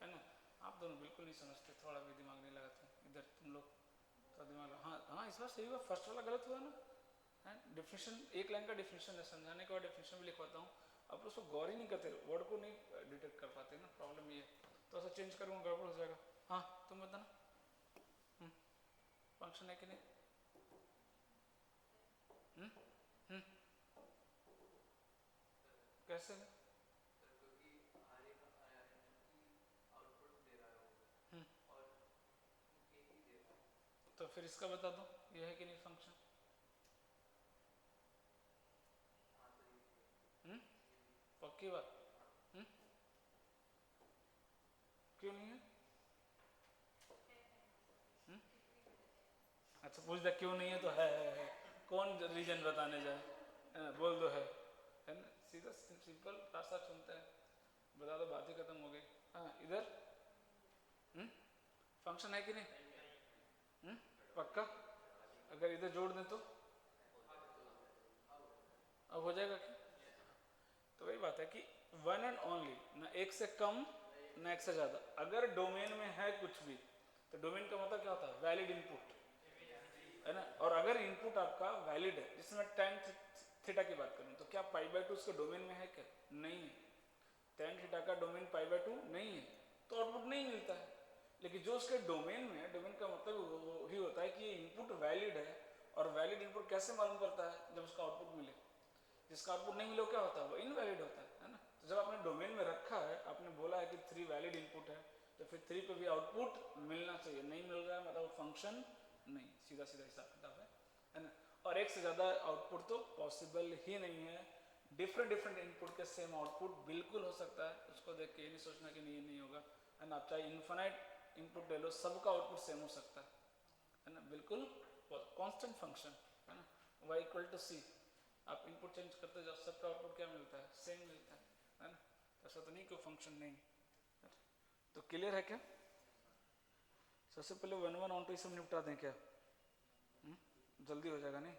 है ना। आप दोनों बिल्कुल नहीं समझते, थोड़ा भी दिमाग नहीं लगाते इधर तुम लोग, थोड़ा दिमाग हाँ हाँ इस बार सही हुआ, फर्स्ट वाला गलत हुआ ना है। डेफिनेशन एक लाइन का डेफिनेशन है, समझाने के बाद डेफिनेशन भी लिखवाता हूँ, आप उसको गौर ही नहीं करते, वर्ड को नहीं डिटेक्ट कर पाते ना, प्रॉब्लम ये तो ऐसा चेंज करूँगा गड़बड़ हो जाएगा। हाँ तुम बताना, फंक्शन है कि नहीं? कैसे है? तो फिर इसका बता दो, ये है कि नहीं फंक्शन? पक्की बात? क्यों नहीं है? अच्छा पूछ दे क्यों नहीं है तो है। कौन रीजन बताने जाए, बोल दो है ना, सीधा सिंपल रास्ता चुनते हैं, बता दो, बात ही खत्म हो गई। हाँ इधर फंक्शन है कि नहीं? पक्का? अगर इधर जोड़ दें तो अब हो जाएगा क्या? तो वही बात है कि वन एंड ओनली, ना एक से कम ना एक से ज़्यादा, अगर डोमेन में है कुछ भी तो डोमेन का मतलब क्या होता है, वैलिड इनपुट, है ना। और अगर इनपुट आपका वैलिड है, जिसमें tan थीटा की बात करूं तो क्या π/2 उसके डोमेन में है क्या? नहीं है। tan थीटा का डोमेन π/2 नहीं है, तो आउटपुट नहीं मिलता है। लेकिन जो उसके डोमेन में है, डोमेन का मतलब वही होता है कि ये इनपुट वैलिड है, और वैलिड इनपुट कैसे मालूम करता है, जब उसका आउटपुट मिले। जिसका आउटपुट नहीं मिले क्या होता है, वो इनवैलिड होता है ना। तो जब आपने डोमेन में रखा है, आपने बोला है कि 3 वैलिड इनपुट है, तो फिर 3 पे भी आउटपुट मिलना चाहिए, नहीं मिल रहा है मतलब फंक्शन नहीं, सीधा सीधा हिसाब किताब है ना। और एक से ज़्यादा आउटपुट तो पॉसिबल ही नहीं है। डिफरेंट इनपुट के सेम आउटपुट बिल्कुल हो सकता है, उसको देख के ये नहीं सोचना कि नहीं होगा, है ना। आप चाहे इन्फिनाइट इनपुट ले लो, सबका आउटपुट सेम हो सकता है ना, बिल्कुल कांस्टेंट फंक्शन, है ना। y = c, आप इनपुट चेंज करते जाओ, सबका आउटपुट क्या मिलता है, सेम मिलता है ना। ऐसा तो नहीं कोई फंक्शन नहीं। तो क्लियर है क्या? सबसे पहले 1 1 ऑन टू सब निपटा दें क्या? जल्दी हो जाएगा नहीं?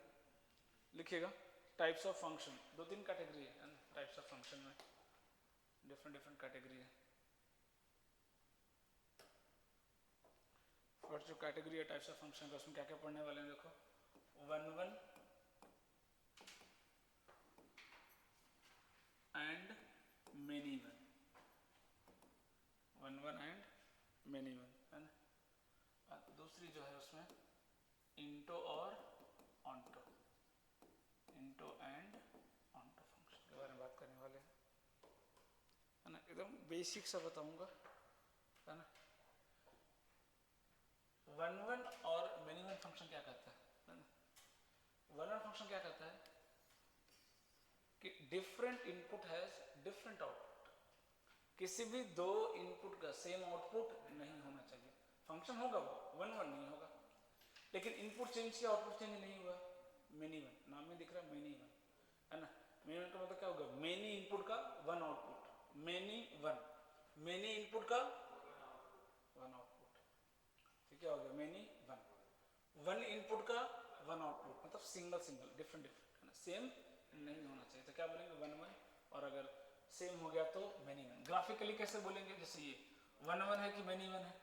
लिखिएगा टाइप्स ऑफ फंक्शन, 2-3 कैटेगरी है ना टाइप्स ऑफ फंक्शन में, डिफरेंट कैटेगरी है। और जो कैटेगरी है टाइप्स ऑफ फंक्शन का उसमें क्या क्या पढ़ने वाले हैं देखो, 1 1 and many one, 1 1 and many one है ना। दूसरी जो है उसमें इंटो और onto, into and onto function के बारे में बात करने वाले हैं है ना। एकदम बेसिक सा बताऊंगा है ना। 1 1 और मेनी वन फंक्शन क्या कहता है ना। 1 1 फंक्शन क्या कहता है कि different input has different output, किसी भी दो इनपुट का सेम आउटपुट नहीं होना चाहिए। फंक्शन होगा वो 1 1 नहीं होगा, लेकिन इनपुट चेंज किया आउटपुट चेंज नहीं हुआ। मेनी वन नाम में दिख रहा है मेनी वन है ना। मेनी वन का मतलब क्या होगा, मेनी इनपुट का 1 output, many one, many input का 1 आउटपुट, ठीक है हो गया मेनी वन, 1 इनपुट का 1 आउटपुट मतलब सिंगल सिंगल डिफरेंट डिफरेंट है ना, सेम नहीं होना चाहिए। तो क्या बोलेंगे 1 1, और अगर सेम हो गया तो मेनी वन। ग्राफिकली कैसे बोलेंगे, जैसे ये 1 1 है कि मेनी वन है,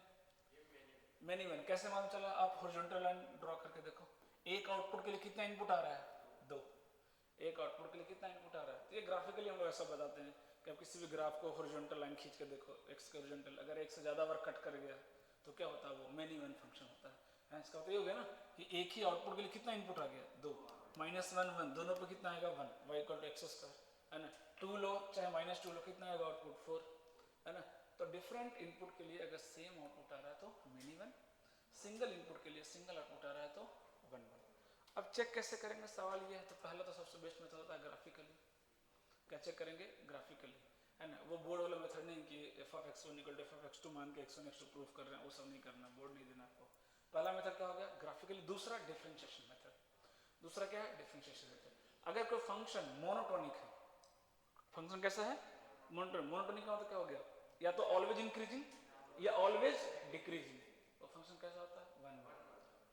मेनी वन कैसे मालूम चला, आप हॉरिजॉन्टल लाइन ड्रॉ करके देखो, एक आउटपुट के लिए कितना इनपुट आ रहा है, 2, एक आउटपुट के लिए कितना इनपुट आ रहा है। तो ये ग्राफिकली हम लोग ऐसा बताते हैं कि आप किसी भी ग्राफ को हॉरिजॉन्टल लाइन खींच के देखो, एक्स के हॉरिजॉन्टल, अगर एक से ज़्यादा बार कट कर गया तो क्या होता है, वो मेनी वन फंक्शन होता है। इसका मतलब ये हो गया ना कि एक ही आउटपुट के लिए कितना इनपुट आ गया, 2, -1 1, दोनों पे कितना आएगा 1, y = x² है ना। 2 लो चाहे -2 लो, कितना आएगा आउटपुट 4 है ना। तो डिफरेंट इनपुट के लिए अगर सेम आउटपुट आ रहा है तो मेनी वन, सिंगल इनपुट के लिए सिंगल आउटपुट आ रहा है तो 1 1। अब चेक कैसे करेंगे, सवाल ये है। तो पहला तो सबसे बेस्ट मेथड होता है ग्राफिकली। क्या चेक करेंगे, ग्राफिकली है ना। वो बोर्ड वाला मेथड नहीं कि f(x1 = f(x2) मान के x1 x2 प्रूफ कर रहे हैं, वो सब नहीं करना, बोर्ड नहीं देना आपको। पहला मेथड क्या हो गया ग्राफिकली। दूसरा डिफरेंशिएशन मेथड, दूसरा क्या है डिफरेंशिएशन मेथड। अगर कोई फंक्शन मोनोटोनिक है, फंक्शन कैसा है मोनोटोनिक, मोनोटोनिक का मतलब क्या हो गया, या तो ऑलवेज इंक्रीजिंग या ऑलवेज डिक्रीजिंग, तो फंक्शन कैसा होता है 1 1,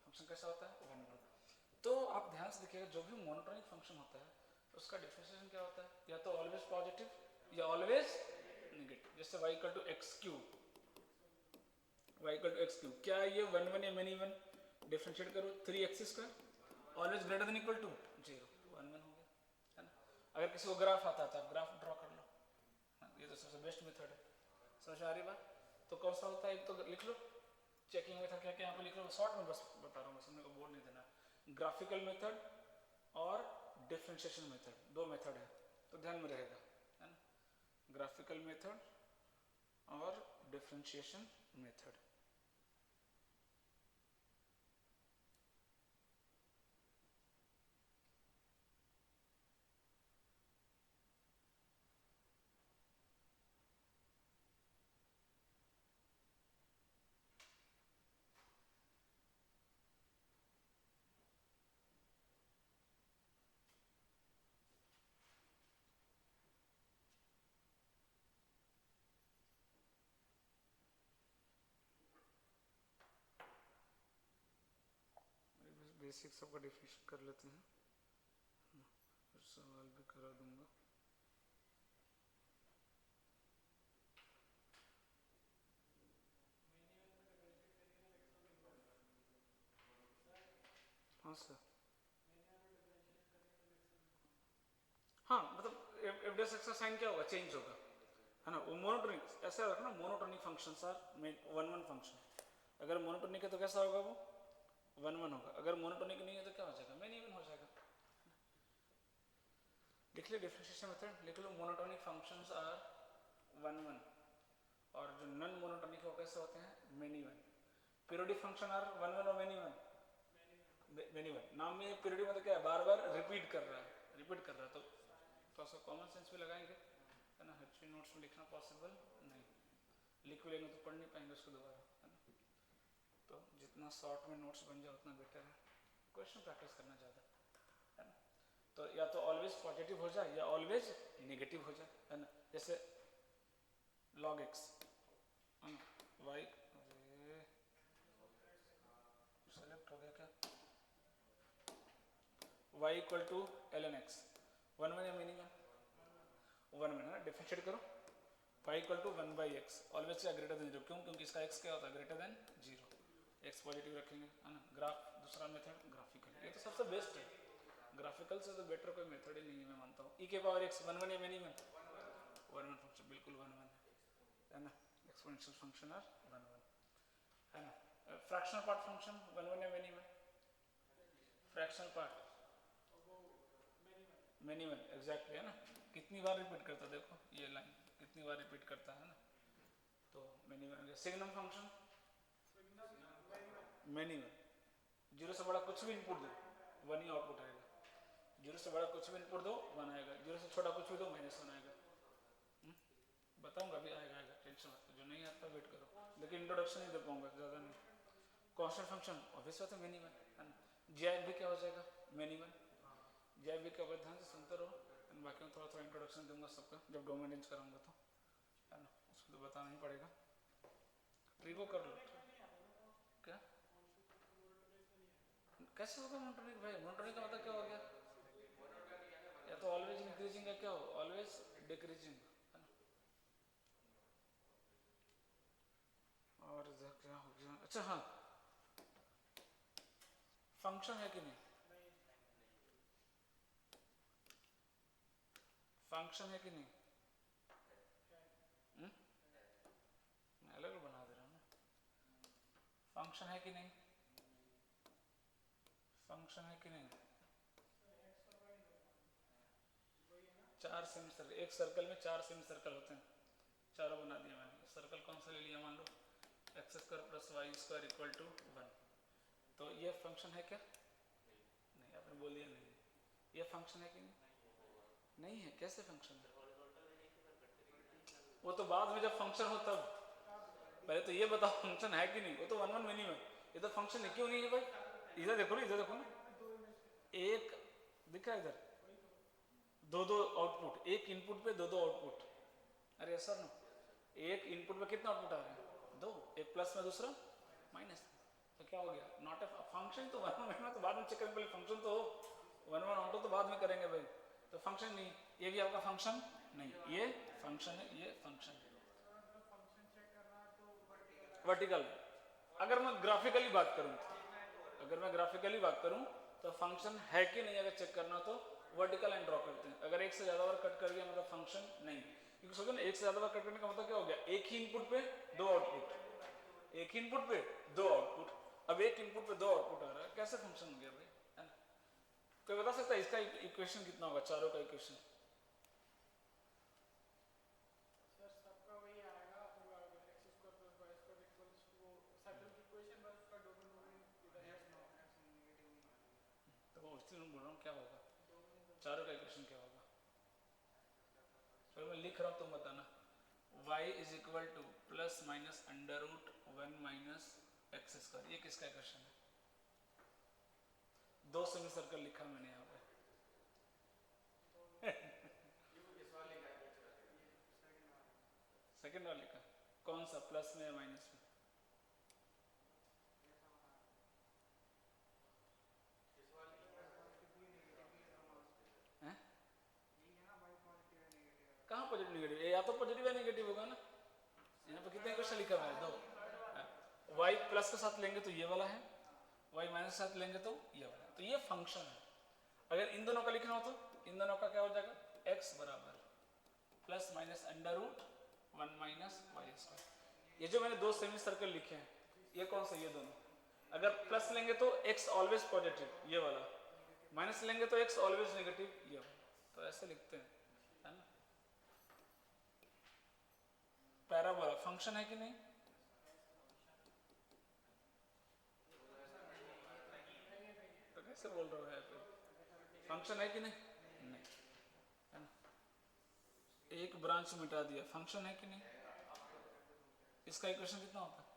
फंक्शन कैसा होता है 1 1। तो आप ध्यान से देखिएगा, जो भी मोनोटोनिक फंक्शन होता है उसका डिफरेंशिएशन क्या होता है, या तो ऑलवेज पॉजिटिव या ऑलवेज नेगेटिव। जैसे y = x3, y = x3, क्या ये 1 1 या मेनी वन, डिफरेंशिएट करो 3x² always greater than equal to 0, 1 1 हो गया है ना। अगर किसी को ग्राफ आता है तो आप ग्राफ ड्रॉ कर लो, ये तो सबसे बेस्ट मेथड है। समझ आ रही बात। तो कौन सा होता है, एक तो लिख लो चेकिंग मेथड क्या क्या यहाँ पे लिख लो, शॉर्ट में बस बता रहा हूँ, बस हमने को बोर्ड नहीं देना। ग्राफिकल मेथड और डिफरेंशिएशन मेथड, दो मेथड है तो ध्यान में रहेगा है ना, ग्राफिकल मेथड और डिफरेंशिएशन मेथड। बेसिक सबका डिफिनेशन कर लेते हैं, फिर सवाल भी करा दूंगा। हाँ सर, हाँ मतलब f' का साइन क्या होगा, चेंज होगा है ना। वो मोनोटोनिक ऐसा रखना, मोनोटोनिक फंक्शन सर 1 1 फंक्शन, अगर मोनोटोनिक है तो कैसा होगा वो 1 1 होगा, अगर मोनोटोनिक नहीं है तो क्या हो जाएगा मेनी वन हो जाएगा। लिख लो डिफरेंशिएशन मेथड, लिख लो मोनोटोनिक फंक्शंस आर 1 1 और जो नॉन मोनोटोनिक है वो कैसे होते हैं many one. Periodic function are 1 1 और मेनी वन, मेनी वन। नाम में पीरियोडिक मतलब क्या है, बार बार रिपीट कर रहा है, रिपीट कर रहा है। तो थोड़ा सा कॉमन सेंस भी लगाएंगे है ना, हिस्ट्री नोट्स में लिखना पॉसिबल नहीं, लिख लेंगे तो पढ़ नहीं पाएंगे उसको दोबारा है ना। तो जितना शॉर्ट में नोट्स बन जाए उतना बेटर है, क्वेश्चन प्रैक्टिस करना ज़्यादा है ना। तो या तो ऑलवेज पॉजिटिव हो जाए या ऑलवेज नेगेटिव हो जाए है ना। जैसे log x है ना, y सेलेक्ट हो गया क्या, y = ln x, 1 1 या मेनी वन 1 1 है ना। डिफरेंशिएट करो y = 1/x, ऑलवेज क्या ग्रेटर देन 0, क्यों, क्योंकि इसका x क्या होता है ग्रेटर देन 0, एक्स पॉजिटिव रखेंगे, है ना। ग्राफ दूसरा मेथड ग्राफिकल, ये तो सबसे बेस्ट है, ग्राफिकल से तो बेटर कोई मेथड ही नहीं है, मैं मानता हूँ। ई के पावर एक्स 1 1 या मिनिमम 1 1 फंक्शन बिल्कुल 1 1 है ना, एक्सपोनेंशियल फंक्शन और 1 1 है ना। फ्रैक्शनल पार्ट फंक्शन 1 1 या minimum, fractional part minimum exactly, है ना। कितनी बार रिपीट करता है देखो, ये लाइन कितनी बार रिपीट करता है ना, तो minimum. Signum function minimum, zero से बड़ा कुछ भी इनपुट दो 1 ही आउटपुट आएगा, जीरो से बड़ा कुछ भी इनपुट दो 1 आएगा, जीरो से छोटा कुछ भी दो -1 आएगा। बताऊंगा अभी, आएगा टेंशन मत, जो नहीं आता वेट करो, लेकिन इंट्रोडक्शन ही दे पाऊंगा, ज़्यादा नहीं। कांस्टेंट फंक्शन ऑब्वियस बात है मिनिमम, है ना। जीआईएफ भी क्या हो जाएगा मिनिमम, जीआईएफ भी क्या होगा, ध्यान से सुनते रहो, बाकी में थोड़ा थोड़ा इंट्रोडक्शन दूंगा सबका जब डोमेन रेंज कराऊंगा तो, है ना, उसको तो बताना ही पड़ेगा। ट्री को कर लो, क्या कैसे होगा मोनोटोनिक भाई, मोनोटोनिक का मतलब क्या हो गया, या तो ऑलवेज इंक्रीजिंग है, क्या हो ऑलवेज डिक्रीजिंग, है ना। और क्या हो गया, अच्छा हाँ, फंक्शन है कि नहीं, फंक्शन है कि नहीं, मैं अलग बना दे रहा हूँ ना, फंक्शन है कि नहीं, फंक्शन है कि नहीं, चार सेमी सर्कल, एक सर्कल में 4 सेमी सर्कल होते हैं, चारों बना दिया मैंने। सर्कल कौन सा ले लिया, मान लो x square plus y square equal to 1, तो ये फंक्शन है क्या, नहीं, आपने बोल दिया नहीं, ये फंक्शन है कि नहीं, नहीं है, कैसे फंक्शन है, वो तो बाद में जब फंक्शन हो तब, पहले तो ये बताओ फंक्शन है कि नहीं, वो तो 1 1 मिनिमम, ये तो फंक्शन है क्यों नहीं है भाई, इधर देखो ना, इधर देखो ना, एक दिख रहा है इधर, दो दो आउटपुट, एक इनपुट पे दो दो आउटपुट, अरे सर ना, एक इनपुट पे कितना आउटपुट आ रहे हैं, दो, एक प्लस में दूसरा माइनस, तो क्या हो गया, नॉट ए फंक्शन, तो 1 1 में तो बाद में चेक करेंगे, पहले फंक्शन तो हो 1 1 ऑटो तो बाद में करेंगे भाई, तो फंक्शन नहीं, ये भी आपका फंक्शन नहीं, ये फंक्शन है, ये फंक्शन है, वर्टिकल। अगर मैं ग्राफिकली बात करूं, अगर मैं ग्राफिकली बात करूं तो फंक्शन है कि नहीं अगर चेक करना तो वर्टिकल लाइन ड्रॉ करते हैं, अगर एक से ज़्यादा बार कट कर दिया मतलब फंक्शन नहीं, क्योंकि सोचो ना, एक से ज़्यादा बार कट करने का मतलब क्या हो गया, एक ही इनपुट पे दो आउटपुट, एक ही इनपुट पे दो आउटपुट, अब एक इनपुट पे दो आउटपुट आ रहा है, कैसे फंक्शन हो गया भाई, है ना। कोई बता सकता है इसका इक्वेशन कितना होगा, चारों का इक्वेशन, तो मैं उसी में बोल रहा हूँ क्या होगा, चारों का इक्वेशन क्या होगा, चलो मैं लिख रहा हूँ तुम बताना, y is equal to plus minus under root 1 minus x square, ये किसका इक्वेशन है, दो सेमी सर्कल लिखा मैंने यहाँ पे सेकंड वाले का कौन सा, प्लस में या माइनस में, हैं कहाँ पॉजिटिव नेगेटिव, या तो पॉजिटिव या नेगेटिव होगा ना, यहाँ पे कितने क्वेश्चन लिखा हुआ है, दो, y प्लस के साथ लेंगे तो ये वाला है, y माइनस के साथ लेंगे तो ये वाला, तो ये फंक्शन है। अगर इन दोनों का लिखना हो तो इन दोनों का क्या हो जाएगा, x बराबर plus minus under root 1 minus y square, ये जो मैंने दो सेमी सर्कल लिखे हैं, ये कौन सा, ये दोनों, अगर प्लस लेंगे तो x ऑलवेज पॉजिटिव ये वाला, माइनस लेंगे तो x ऑलवेज नेगेटिव ये वाला, तो ऐसे लिखते हैं, है ना। पैराबोला फंक्शन है कि नहीं, तो कैसे बोल रहे हो, फंक्शन है कि नहीं, नहीं, है ना। एक ब्रांच मिटा दिया, फंक्शन है कि नहीं, इसका इक्वेशन कितना होता है,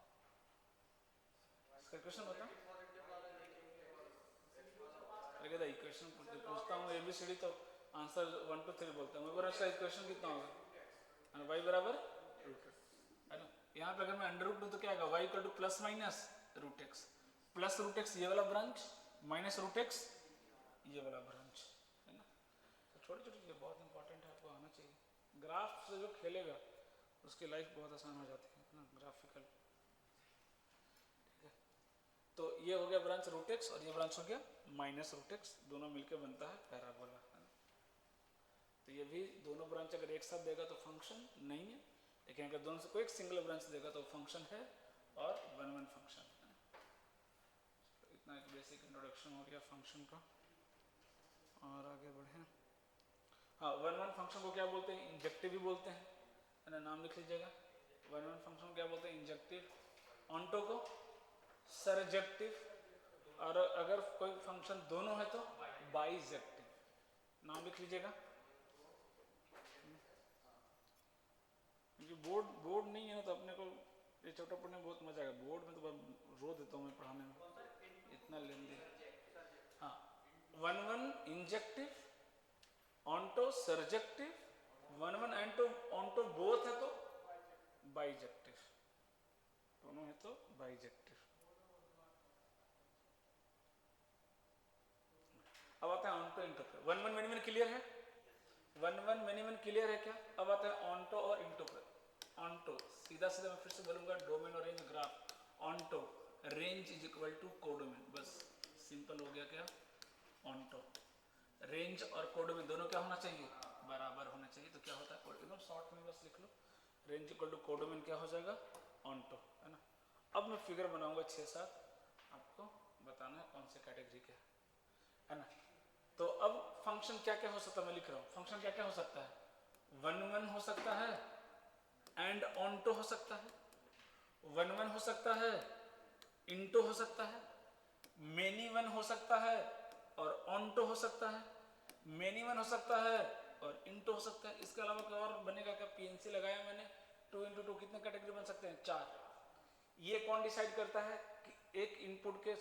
इसका इक्वेशन बता, अगर इक्वेशन पूछता हूँ एबीसीडी तो आंसर 1 2 3 बोलता हूँ, इसका इक्वेशन कितना होगा, वाई बराबर रूट, है ना। यहाँ पे अगर मैं अंडर रूट दूँ तो क्या आएगा, y equal to plus minus root x, plus root x ये वाला ब्रांच, माइनस रूट एक्स ये वाला ब्रांच, है ना। तो छोटी छोटी चीज़ें बहुत इंपॉर्टेंट है, आपको आना चाहिए, ग्राफ से जो खेलेगा उसकी लाइफ बहुत आसान हो जाती है ना, ग्राफिकल, ठीक है। ये हो गया ब्रांच रूट एक्स और ये ब्रांच हो गया माइनस रूट एक्स, दोनों मिलकर बनता है पैराबोला। तो ये भी दोनों ब्रांच अगर एक साथ देगा तो फंक्शन नहीं है, लेकिन अगर दोनों से कोई एक सिंगल ब्रांच देगा तो फंक्शन है और वन वन फंक्शन है। तो इतना एक बेसिक इंट्रोडक्शन हो गया फंक्शन का, और आगे बढ़े। हाँ, वन वन फंक्शन को क्या बोलते हैं? इंजेक्टिव भी बोलते हैं, है ना, नाम लिख लीजिएगा। वन वन फंक्शन को क्या बोलते हैं? इंजेक्टिव। ऑन्टो को सरजेक्टिव, और अगर कोई फंक्शन दोनों है तो बाइजेक्टिव। नाम लिख लीजिएगा। क्योंकि बोर्ड नहीं है ना, तो अपने को ये चैप्टर पढ़ने में बहुत मजा आएगा। बोर्ड में तो रो देता हूँ मैं पढ़ाने में, इतना लेंदी। हाँ, one one injective, onto surjective, one one into onto both है तो बाइजेक्टिव, दोनों है तो बाइजेक्टिव। अब आता है ऑन्टो इंटो पे। One one many one clear है? One one many one clear है क्या? अब आता है ऑन्टो और इंटो पे। ऑन्टो सीधा सीधा मैं फिर से बोलूंगा, डोमेन और range graph. Onto range is equal to codomain, बस सिंपल हो गया क्या? ऑन्टो रेंज और कोडोमेन दोनों क्या होना चाहिए? बराबर होना चाहिए। तो क्या होता है, एकदम शॉर्ट में बस लिख लो, रेंज इक्वल टू कोडोमेन क्या हो जाएगा? ऑन्टो, है ना। अब मैं फिगर बनाऊंगा 6-7, आपको बताना है कौन से कैटेगरी के, है ना। तो अब फंक्शन क्या क्या हो सकता है, मैं लिख रहा हूँ। फंक्शन क्या क्या हो सकता है? वन वन हो सकता है, एंड ऑन्टो हो सकता है, वन वन हो सकता है, इंटो हो सकता है, मेनी वन हो सकता है और ऑन्टो हो सकता है, मेनी वन हो सकता है और इंटो हो सकता है। इसके अलावा कोई और बनेगा क्या? पीएनसी लगाया मैंने, 2 × 2 कितने कैटेगरी बन सकते हैं? 4। ये कौन डिसाइड करता है कि एक इनपुट के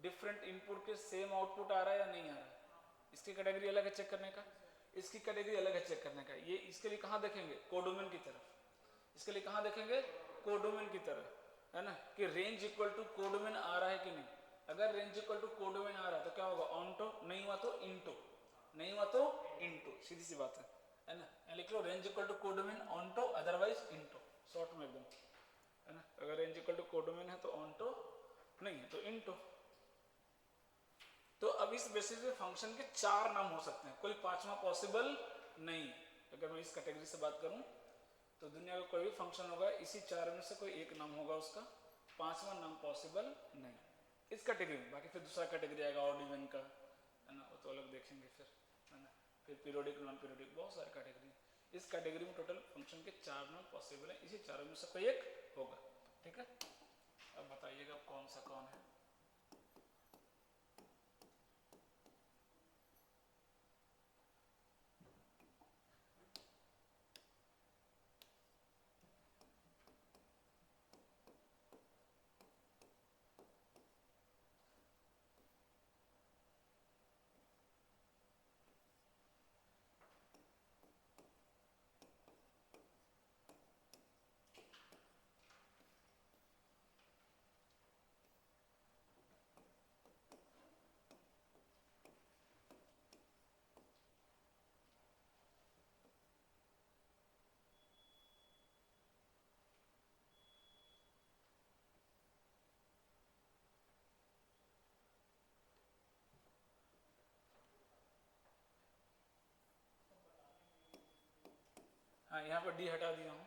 डिफरेंट इनपुट के सेम आउटपुट आ रहा है या नहीं आ रहा है? इसकी कैटेगरी अलग है चेक करने का, इसकी कैटेगरी अलग है चेक करने का। ये इसके लिए कहाँ देखेंगे? कोडोमेन की तरफ। इसके लिए कहाँ देखेंगे? कोडोमेन की तरफ, है ना, कि रेंज इक्वल टू कोडोमेन आ रहा है कि नहीं। अगर रेंज इक्वल टू कोडोमेन आ रहा है तो क्या होगा? ऑन्टो, नहीं हुआ तो इंटो, नहीं हुआ तो इंटो, सीधी सी बात है ना। लिख लो range equal to codomain onto, otherwise into, short में एकदम, है ना। अगर रेंज इक्वल टू कोडोमेन है तो ऑन्टो, नहीं है तो इंटो। तो अब इस बेसिस पे फंक्शन के 4 नाम हो सकते हैं, कोई 5वां पॉसिबल नहीं। अगर मैं इस कैटेगरी से बात करूं तो दुनिया का कोई भी फंक्शन होगा, इसी 4 में से कोई एक नाम होगा उसका, 5वां नाम पॉसिबल नहीं इस कैटेगरी में। बाकी फिर दूसरा कैटेगरी आएगा ऑड इवन का, है ना, वो तो अलग देखेंगे फिर, है ना। फिर पीरियोडिक, नॉन पीरियोडिक, बहुत सारे कैटेगरी। इस कैटेगरी में टोटल फंक्शन के 4 नाम पॉसिबल है, इसी 4 में से कोई एक होगा, ठीक है। अब बताइएगा कौन सा कौन है। हाँ, यहाँ पर डी हटा दिया हूँ।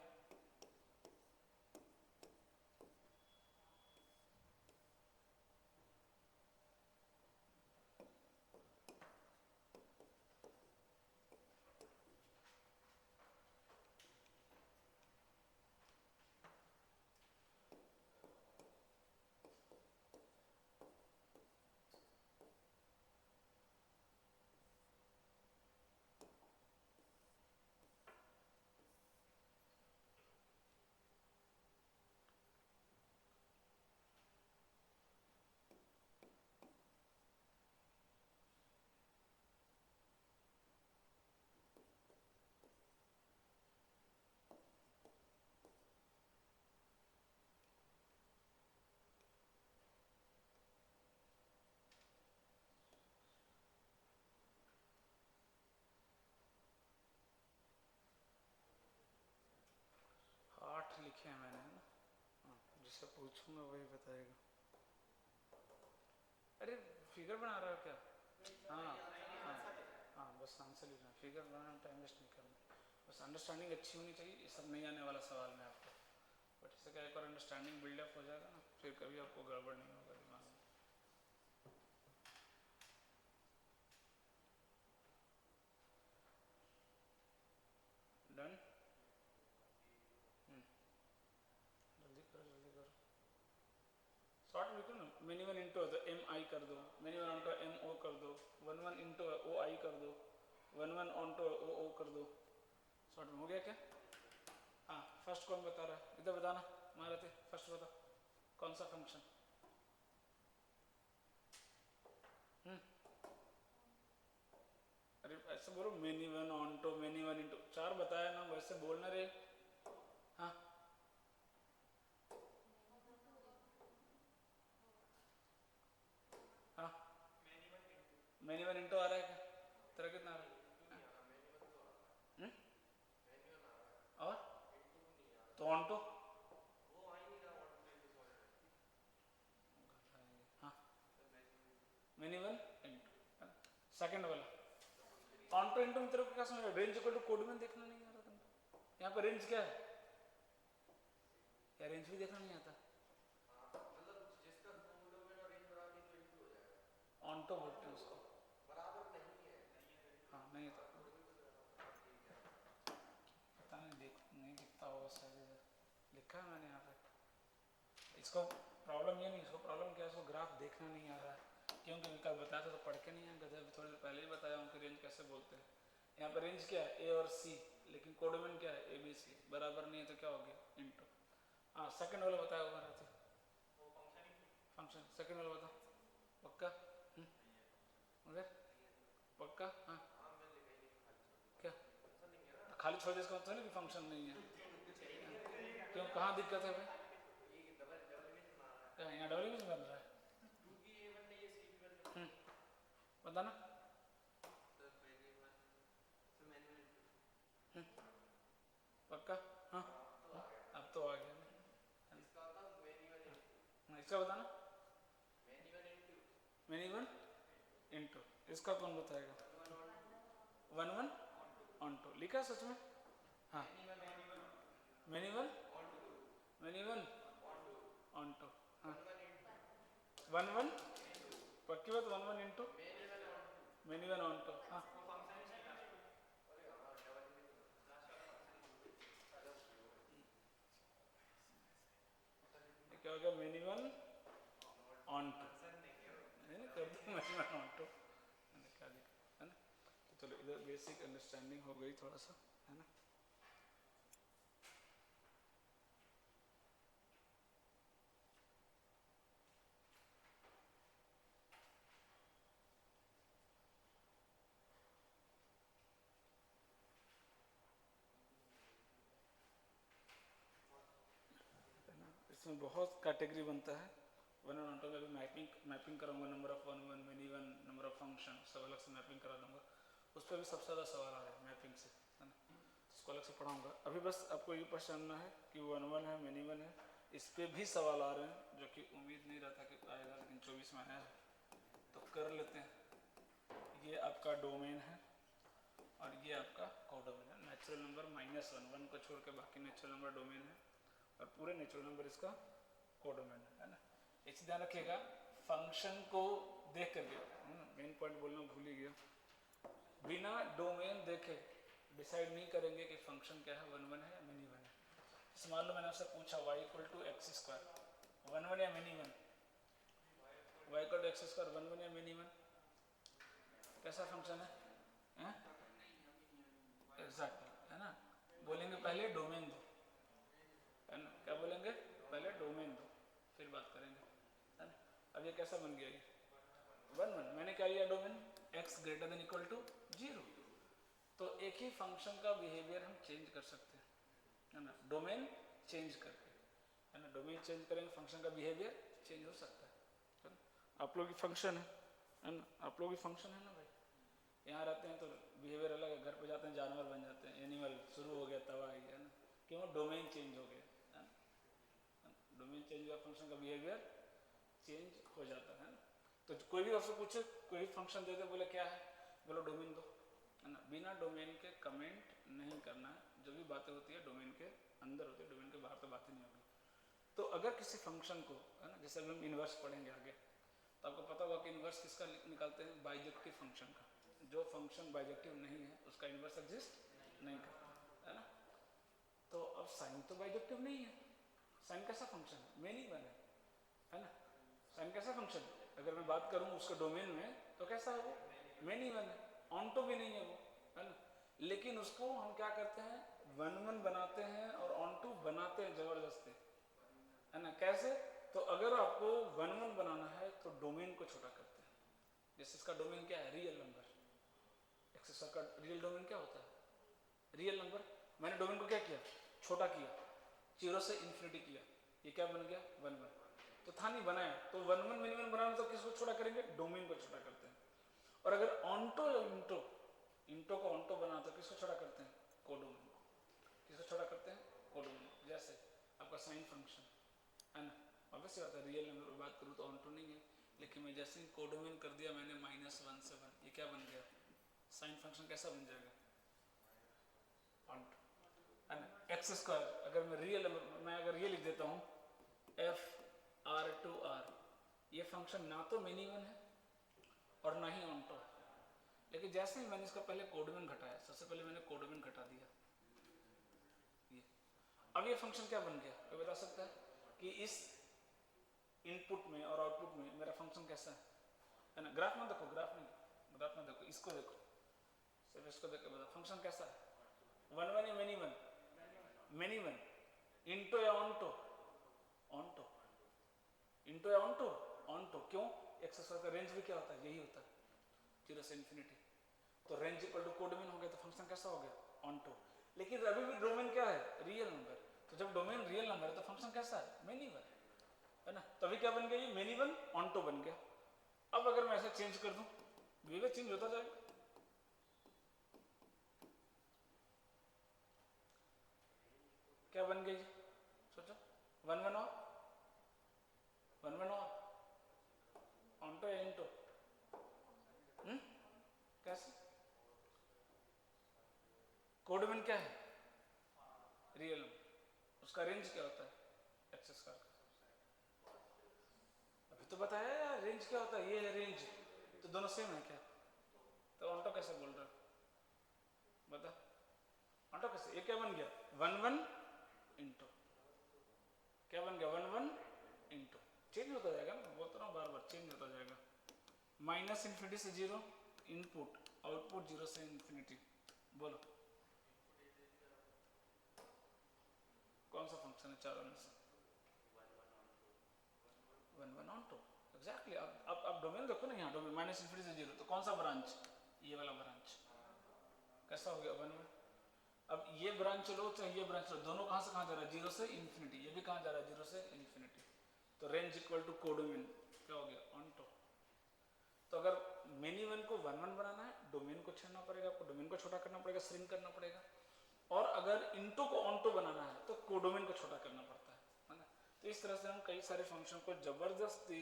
लिखे हैं मैंने, है ना। हाँ, जिससे पूछूंगा वही बताएगा। अरे फिगर बना रहा है क्या? हाँ हाँ हाँ, बस आंसर लिखना, फिगर बनाने में टाइम वेस्ट नहीं करना, बस अंडरस्टैंडिंग अच्छी होनी चाहिए। ये सब नहीं आने वाला सवाल में आपको, बट इससे क्या एक बार अंडरस्टैंडिंग बिल्डअप हो जाएगा ना, फिर कभी आपको गड़बड़ नहीं होगा दिमाग में। डन? जल्दी करो जल्दी करो, शॉर्ट लिखो ना। मेनी वन इंटू है तो एम आई कर दो, many one onto M O कर दो, one one into O I कर दो, one one onto O O कर दो। शॉर्ट में हो गया क्या? हाँ, फर्स्ट कौन बता रहा है? इधर बताना, मारते फर्स्ट बता, कौन सा फंक्शन? अरे ऐसे बोलो, many one onto many one into, चार बताया ना, वैसे बोलना रे। हाँ हाँ, मेनी वन इंटू आ रहा है क्या? तेरा कितना आ रहा है? हम्म? और तो ऑनटू, हाँ मेनी वन इंटू, सेकंड वाला ऑनटू इंटू में तेरे को क्या समझ, रेंज इक्वल टू कोड में देखना नहीं आ रहा तुमको? यहाँ पर रेंज क्या है? क्या रेंज भी देखना नहीं आता? ऑनटू बोलते हैं उसको। हाँ नहीं तो पता नहीं, देख नहीं दिखता होगा शायद, इधर लिखा है मैंने यहाँ पे। इसको प्रॉब्लम ये नहीं, इसको प्रॉब्लम क्या है, इसको ग्राफ देखना नहीं आ रहा है, क्योंकि कल बताया था तो पढ़ के नहीं है गधे, थोड़ी देर पहले ही बताया हूँ कि रेंज कैसे बोलते हैं। यहाँ पर रेंज क्या है? ए और सी, लेकिन कोडोमेन क्या है? ए बी सी, बराबर नहीं है तो क्या हो गया? इंटू। हाँ सेकंड वाला बताया होगा रहते फंक्शन, सेकंड वाला बता, पक्का? मगर पक्का? हाँ क्या खाली छोड़ दे, इसका मतलब नहीं कि फंक्शन नहीं है। क्यों, कहाँ दिक्कत है भाई? क्या यहाँ डबल इमेज बन रहा है? बताना। पक्का? हाँ अब तो आ गया ना। इसका बताना, मेनी वन इंटू, इसका कौन बताएगा? वन वन ऑन टू लिखा सच में? हाँ मेनी वन ऑन टू, हाँ वन वन, पक्की बात, one one into many one onto, हाँ क्या हो गया? मेनी वन ऑन टू, नहीं कर दो मेनी वन ऑन टू, क्या दिक्कत है ना? तो चलो इधर बेसिक अंडरस्टैंडिंग हो गई थोड़ा सा, है ना? इसमें बहुत कैटेगरी बनता है। वन वन ऑन टू में भी मैपिंग कराऊंगा, number of one one, many one, number of function, सब अलग से मैपिंग करा दूंगा। उस पर भी सबसे ज़्यादा सवाल आ रहे हैं मैपिंग से, है ना? उसको अलग से पढ़ाऊंगा। अभी बस आपको ये पहचानना है कि वन वन है, मेनी वन है, इस पर भी सवाल आ रहे हैं, जो कि उम्मीद नहीं रहता कि आएगा, लेकिन 24 में आया है तो कर लेते हैं। ये आपका डोमेन है और ये आपका कोडोमेन है। Natural number minus one, one को छोड़ के बाकी नेचुरल नंबर डोमेन है और पूरे नेचुरल नंबर इसका कोडोमेन है ना? इसे ध्यान रखिएगा, फंक्शन को देख करके, मेन पॉइंट बोलना भूल ही गया, बिना डोमेन देखे डिसाइड नहीं करेंगे कि फंक्शन क्या है, वन वन है या मिनी वन है। जैसे मान लो मैंने आपसे पूछा y equal to x square, one one या many one? y equal to x square one one या मिनी वन? कैसा फंक्शन है? एग्जैक्टली, है ना? बोलेंगे पहले डोमेन दो, है ना? क्या बोलेंगे? पहले डोमेन दो, फिर बात करेंगे, है ना? अब ये कैसा बन गया? ये वन वन, मैंने क्या लिया domain? x greater than equal to zero. तो एक ही फंक्शन का बिहेवियर हम चेंज कर सकते हैं, है ना? डोमेन चेंज करके, है ना? डोमेन चेंज करेंगे, फंक्शन का बिहेवियर चेंज हो सकता है ना? आप लोग की फंक्शन है ना? आप लोग की फंक्शन है ना भाई? यहाँ रहते हैं तो बिहेवियर अलग है, घर पे जाते हैं जानवर बन जाते हैं, एनिमल शुरू हो गया, तब आ गया ना? क्यों? डोमेन चेंज हो गया, है ना? डोमेन चेंज हुआ, फंक्शन का बिहेवियर चेंज हो जाता है ना? तो कोई भी आपसे पूछे, कोई फंक्शन दे दे, बोले क्या है, बोलो डोमेन दो, है ना। बिना डोमेन के कमेंट नहीं करना है, जो भी बातें होती है डोमेन के अंदर होती है, डोमेन के बाहर तो बातें नहीं होगी। तो अगर किसी फंक्शन को, है ना, जैसे अभी हम इन्वर्स पढ़ेंगे आगे, तो आपको पता होगा कि इन्वर्स किसका निकालते हैं, बाइजेक्टिव फंक्शन का। जो फंक्शन बाइजेक्टिव नहीं है उसका इन्वर्स एग्जिस्ट नहीं करता, है ना। तो अब साइन तो बाइजेक्टिव नहीं है, साइन कैसा फंक्शन है, मेन इवन है ना। साइन कैसा फंक्शन, अगर मैं बात करूं उसके डोमेन में तो कैसा है वो, मेन इवन है, ऑनटो भी नहीं है वो, है ना। लेकिन उसको हम क्या करते हैं, वन वन बनाते हैं और ऑनटू बनाते हैं जबरदस्ती, है ना। कैसे, तो अगर आपको वन वन बनाना है तो डोमेन को छोटा करते हैं। जैसे इसका डोमेन क्या है, रियल नंबर, एक्स का रियल डोमेन क्या होता है, रियल नंबर। मैंने डोमेन को क्या किया, छोटा किया, 0 से इन्फिनिटी किया, ये क्या बन गया, वन वन। तो था नहीं बनाया, तो वन वन मिनिमम बनाना तो किसको छोटा करेंगे, डोमेन को छोटा करते हैं। और अगर ऑनटो या इंटो, इंटो को ऑनटो बनाना तो किसको छोटा करते हैं, कोडोमेन को। किसको छोटा करते हैं, कोडोमेन। जैसे आपका साइन फंक्शन, है ना, ऑब्वियसली बात है, रियल नंबर की बात करूँ तो ऑनटो नहीं है, लेकिन मैं जैसे ही कोडोमेन कर दिया मैंने -1 से 1, ये क्या बन गया, साइन फंक्शन कैसा बन जाएगा, ऑनटो, है ना। एक्स स्क्वायर, अगर मैं रियल नंबर, मैं अगर ये लिख देता हूँ FR2R, ये फंक्शन ना तो मेन इवन है और ना ही ऑनटो, लेकिन जैसे ही मैंने इसका पहले कोडोमेन घटाया, सबसे पहले मैंने कोडोमेन घटा दिया, ये अब ये फंक्शन क्या बन गया, कोई बता सकता है कि इस इनपुट में और आउटपुट में मेरा फंक्शन कैसा है ना। ग्राफ में देखो, ग्राफ में देखो, इसको देखो, सिर्फ इसको देख के बता फंक्शन कैसा है, वन वन या many one, many one, into या ऑनटो, ऑनटो, इंटो या ऑनटो, ऑनटो। क्यों, एक्स स्क्वायर का रेंज भी क्या होता है, यही होता है, 0 से इन्फिनिटी। तो रेंज इक्वल टू कोडोमेन हो गया, तो फंक्शन कैसा हो गया, ऑनटो। लेकिन अभी भी डोमेन क्या है, रियल नंबर। तो जब डोमेन रियल नंबर है तो फंक्शन कैसा है, मेनी वन, है ना। तभी क्या बन गया, ये मेनी वन ऑनटो बन गया। अब अगर मैं ऐसे चेंज कर दूं, बिहेवियर चेंज होता जाएगा, क्या बन गई, सोचो, वन वन और वन वन और ऑनटो या इंटो, कैसे, कोडोमेन क्या है, रियल, उसका रेंज क्या होता है, एक्स स्क्वायर का। अभी तो बताया यार रेंज क्या होता है, ये है रेंज, तो दोनों सेम है क्या, तो ऑनटो कैसे बोल रहे हो, बता, ऑनटो कैसे, ये क्या बन गया, वन वन इंटो, क्या बन गया, वन वन इंटो। चेंज होता जाएगा ना, बोलता रहा हूँ बार बार, चेंज होता जाएगा। माइनस इन्फिनिटी से 0 इनपुट, आउटपुट 0 से इन्फिनिटी, बोलो कौन सा फंक्शन है चारों में से, one one onto, exactly. अब डोमेन देखो ना, यहाँ डोमेन माइनस इन्फिनिटी से 0, तो कौन सा ब्रांच, ये वाला ब्रांच, कैसा हो गया, वन वन। अब ये ब्रांच लो चाहे ये ब्रांच लो, दोनों कहाँ से कहाँ जा रहा है, 0 से इन्फिनिटी, ये भी कहाँ जा रहा है, 0 से इन्फिनिटी। तो रेंज इक्वल टू कोडोमेन क्या हो गया, ऑनटो। तो अगर मेनी वन को वन वन बनाना है, डोमेन को छेड़ना पड़ेगा आपको, डोमेन को छोटा करना पड़ेगा, श्रिंक करना पड़ेगा। और अगर इंटो को ऑनटो बनाना है तो कोडोमेन को छोटा करना पड़ता है ना। तो इस तरह से हम कई सारे फंक्शन को जबरदस्ती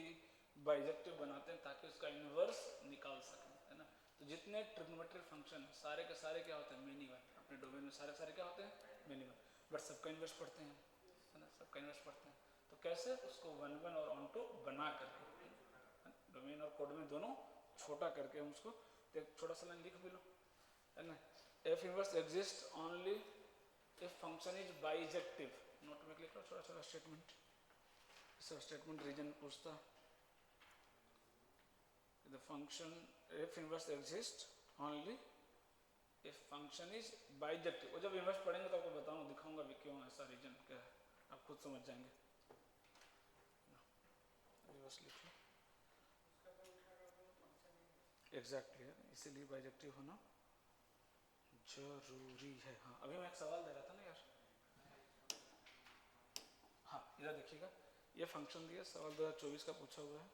बाइजेक्टिव बनाते हैं ताकि उसका इनवर्स निकाल सकें, है ना। तो जितने ट्रिग्नोमेट्रिक फंक्शन है सारे के सारे क्या होते हैं, मेनी वन, अपने डोमेन में सारे सारे क्या होते हैं, मेनी वन, बट सबका इन्वर्स पढ़ते हैं, है ना, सबका इन्वर्स पढ़ते हैं। तो कैसे, उसको वन वन और ऑनटो बना करके, डोमेन और कोडोमेन दोनों छोटा करके हम उसको, छोटा सा लाइन लिख भी लो, है ना। F inverse exists only if function is bijective. Note में लिख लो छोटा छोटा स्टेटमेंट, इसका स्टेटमेंट रीजन पूछता, the function F inverse exists only if function is bijective। और जब इन्वर्स पढ़ेंगे तो आपको बताऊंगा, दिखाऊंगा भी क्यों ऐसा रीजन क्या है, आप खुद समझ जाएंगे। रिवर्स लिख लो, एग्जैक्टली है, इसीलिए बाइजेक्टिव होना जरूरी है। हाँ अभी मैं एक सवाल दे रहा था ना यार, हाँ इधर देखिएगा, ये फंक्शन दिया, सवाल 2024 का पूछा हुआ है।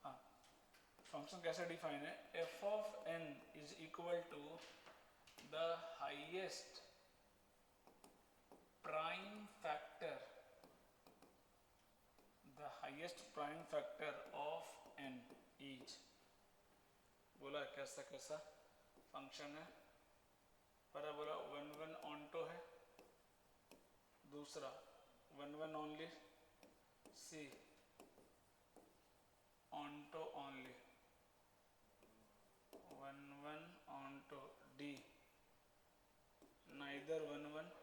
हाँ फंक्शन कैसे डिफाइन है, f of n is equal to the highest prime factor, the highest prime factor of n is, बोला कैसा कैसा फंक्शन है, पहला बोला 1 1 ऑन्टो है, दूसरा 1 1 only, C onto only, 1 1 onto, D neither 1 1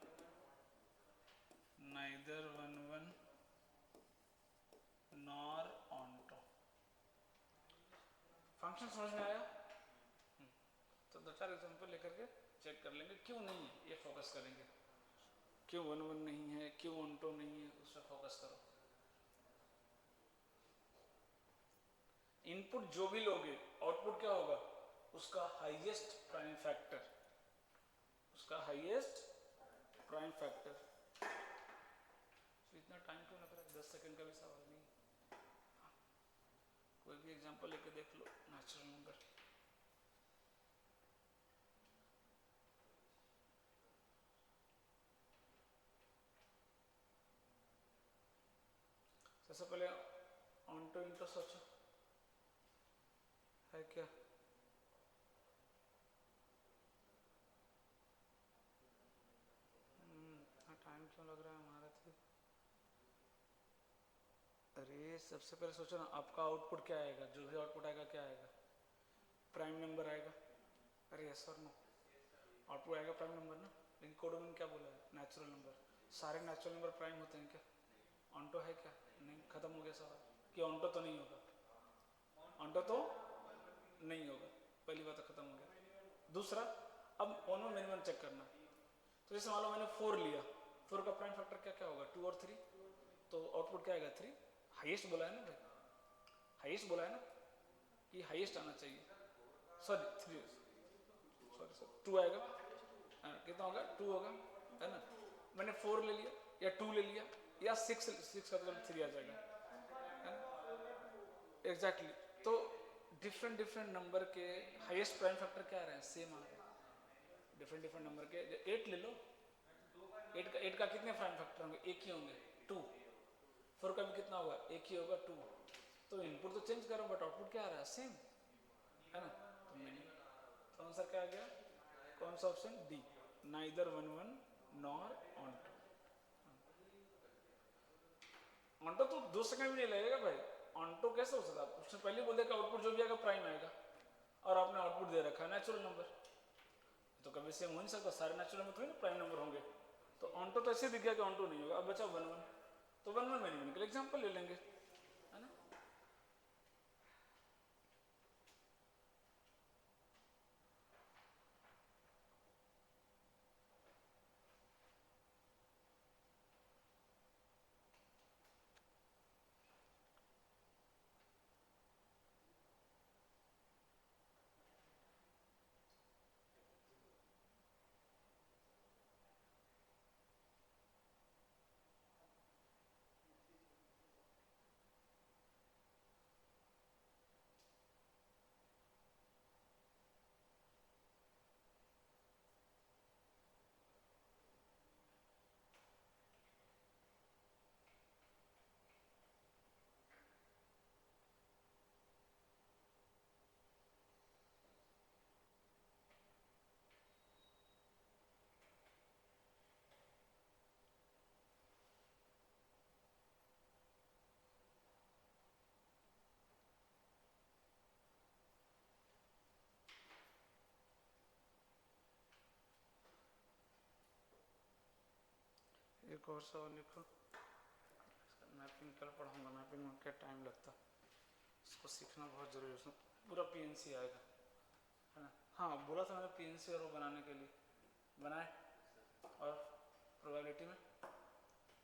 nor onto. Function समझ में आया? तो दो चार एग्जांपल लेकर के चेक कर लेंगे क्यों नहीं है, ये फोकस करेंगे, क्यों 1 1 नहीं है, क्यों ऑन्टो नहीं है, उस पर फोकस करो। इनपुट जो भी लोगे आउटपुट क्या होगा, उसका हाईएस्ट प्राइम फैक्टर, उसका हाईएस्ट प्राइम फैक्टर। तो इतना टाइम क्यों लग रहा है, 10 सेकंड का भी सवाल नहीं। हाँ, कोई भी एग्जांपल लेके देख लो, नेचुरल नंबर। सबसे पहले ऑन्टो इंटो सोचो है क्या, टाइम क्यों लग रहा है हमारा थे। अरे सबसे पहले सोचो ना, आपका आउटपुट क्या आएगा, जो भी आउटपुट आएगा क्या आएगा, प्राइम नंबर आएगा। अरे यस और नो, आउटपुट आएगा प्राइम नंबर ना, लेकिन कोड में क्या बोला है, नेचुरल नंबर। सारे नेचुरल नंबर प्राइम होते हैं क्या, ऑन्टो है क्या, नहीं, खत्म हो गया सवाल कि ऑन्टो तो नहीं होगा, ऑन्टो तो नहीं होगा, पहली बात तो खत्म हो गया। दूसरा, अब ऑन में मिनिमम चेक करना, तो जैसे मान लो मैंने 4 लिया, 4 का प्राइम फैक्टर क्या क्या होगा, 2 और 3, तो आउटपुट क्या आएगा 3, हाईएस्ट बोला है ना भाई, हाईएस्ट बोला है ना कि हाईएस्ट आना चाहिए, सॉरी 3, सॉरी 2 आएगा, कितना होगा 2 होगा, है ना। मैंने 4 ले लिया या 2 ले लिया या 6 का तो 3 आ जाएगा, है ना, एग्जैक्टली। तो डिफरेंट डिफरेंट नंबर के हाईएस्ट प्राइम फैक्टर क्या आ रहे हैं, सेम आ रहे हैं, डिफरेंट डिफरेंट नंबर के। 8 ले लो, 8 का कितने प्राइम फैक्टर होंगे, एक ही होंगे 2, 4 का भी कितना होगा, एक ही होगा 2, तो इनपुट तो चेंज करो बट आउटपुट क्या आ रहा है, सेम, है ना। तो नहीं, तो आंसर क्या आ गया, कौन सा option, D, neither 1 1 nor onto. Onto तो 2 सेकंड भी नहीं लगेगा भाई, ऑन्टो कैसे हो सकता है, उसने पहले बोल दिया कि आउटपुट जो भी आएगा प्राइम आएगा, और आपने आउटपुट दे रखा है नेचुरल नंबर, तो कभी सेम हो नहीं सकता, सारे नेचुरल नंबर थोड़ी ना प्राइम नंबर होंगे, तो ऑन्टो तो ऐसे दिख गया कि ऑन्टो नहीं होगा। अब बचा 1 1, तो 1 1 मिनिमम के लिए एग्जाम्पल ले लेंगे, है ना। एक और सवाल लिखो, मैपिंग कल पढ़ाऊंगा, मैपिंग में क्या टाइम लगता, इसको सीखना बहुत जरूरी है, उसमें पूरा पीएनसी आएगा, है ना। हाँ बोला था मैंने पीएनसी और वो बनाने के लिए, बनाए, और प्रोबेबिलिटी में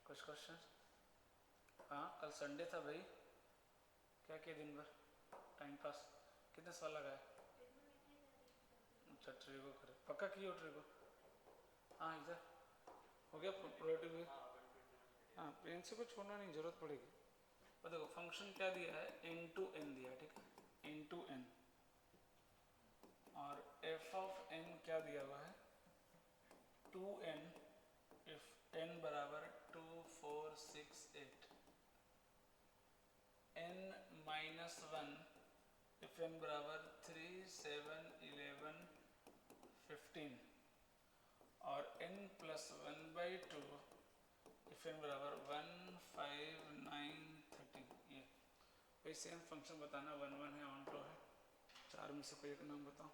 कुछ क्वेश्चन। हाँ कल संडे था भाई, क्या किया दिन भर, टाइम पास, कितने सवाल लगाए, अच्छा ट्रिगो करे, पक्का किए हो ट्रिगो, हाँ इधर हो गया प्रोबेबिलिटी, हाँ पीएनसी को छोड़ना नहीं, जरूरत पड़ेगी। और देखो फंक्शन क्या दिया है, n to n दिया है, ठीक है, n to n, और f of n क्या दिया हुआ है, 2n if n बराबर 2 4 6 8, -1 if n बराबर 3, 7, 11, 15 और n+1/2 if n बराबर 1, 5, 9, 13। ये भाई सेम फंक्शन बताना, 1 1 है, ऑन टू है, चार में से कोई एक नाम बताओ।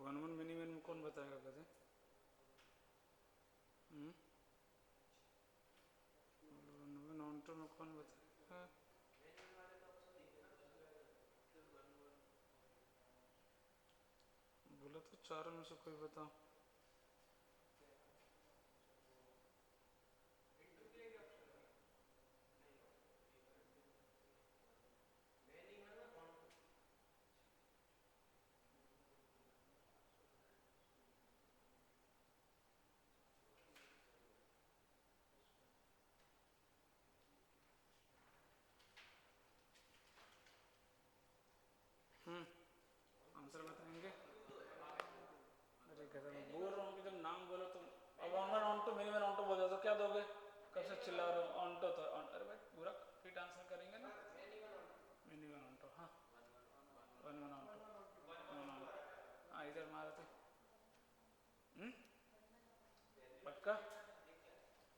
वन वन मिनी वन में कौन बताएगा कहते? वन वन ऑन टू में कौन बताएगा? बोला तो चारों में से कोई बताओ। आंसर बताएंगे? अरे गधा, मैं बोल रहा हूँ कि जब नाम बोलो तो अब on one onto many one onto बोल दो तो क्या दोगे? कब से चिल्ला रहे हो? ऑन टू तो अरे भाई पूरा फिट आंसर करेंगे ना। मिनी वन ऑन टू, हाँ वन वन ऑन टू, हाँ इधर मारा थे। पक्का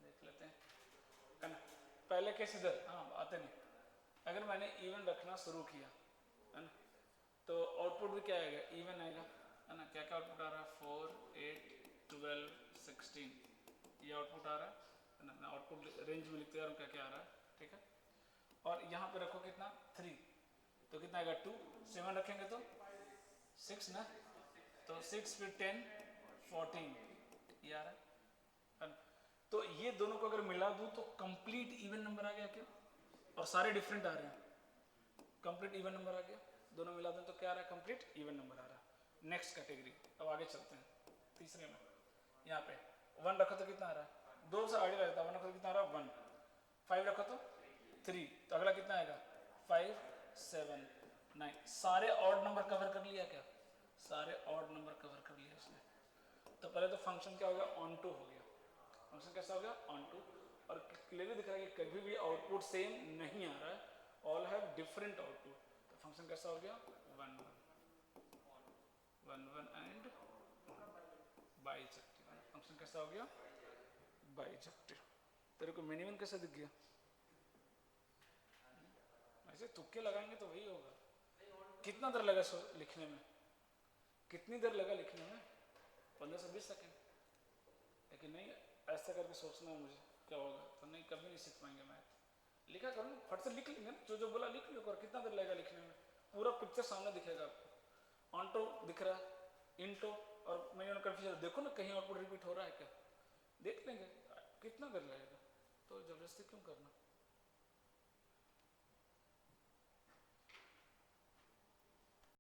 देख लेते हैं। पहले कैसे इधर, हाँ आते नहीं। अगर मैंने इवन रखना शुरू किया है ना, तो आउटपुट भी क्या आएगा? इवन आएगा, है ना। क्या क्या आउटपुट आ रहा है? 4, 8, 12, 16, ये आउटपुट आ रहा है ना। मैं आउटपुट रेंज में लिखते जा रहा हूँ क्या क्या आ रहा है, ठीक है। और यहाँ पे रखो कितना? 3, तो कितना आएगा? 2, 7 रखेंगे तो 6 ना, तो 6 फिर 10, 14, ये आ रहा है ना। तो ये दोनों को अगर मिला दूँ तो कंप्लीट इवन नंबर आ गया क्या? और सारे डिफरेंट आ रहे हैं, कंप्लीट इवन नंबर आ गया। दोनों मिला दें तो क्या आ रहा है? कंप्लीट इवन नंबर आ रहा है। नेक्स्ट कैटेगरी, अब आगे चलते हैं तीसरे में। यहाँ पे 1 रखो तो कितना आ रहा है? 2 से आगे रहता है। 1 रखो तो कितना आ रहा है? 1। 5 रखो तो 3, तो अगला कितना आएगा? 5, 7, 9। सारे ऑड नंबर कवर कर लिया क्या? सारे ऑड नंबर कवर कर लिया इसने। तो पहले तो फंक्शन क्या हो गया? ऑन टू हो गया। फंक्शन कैसा हो गया? On to. और क्लियरली दिख रहा है कि कभी भी आउटपुट सेम नहीं आ रहा है, ऑल हैव डिफरेंट आउटपुट। तो फंक्शन कैसा हो गया? 1 1 एंड बाइजेक्टिव। फंक्शन कैसा हो गया? बाइजेक्टिव। तेरे को मिनिमम कैसा दिख गया? ऐसे तुक्के लगाएंगे तो वही होगा। कितना देर लगा लिखने में? कितनी देर लगा लिखने में? 15 से 20 सेकेंड। लेकिन नहीं, ऐसा करके सोचना है मुझे क्या होगा, तो नहीं, कभी नहीं सीख पाएंगे मैथ। लिखा करो ना, फट से लिख लेंगे, जो बोला लिख लो। और कितना देर लगेगा लिखने में? पूरा पिक्चर सामने दिखेगा आपको। ऑन टू दिख रहा है, इन टू और मैंने कन्फ्यूजन। देखो ना कहीं आउटपुट रिपीट हो रहा है क्या, देख लेंगे। कितना देर लगेगा, तो जबरदस्ती क्यों करना।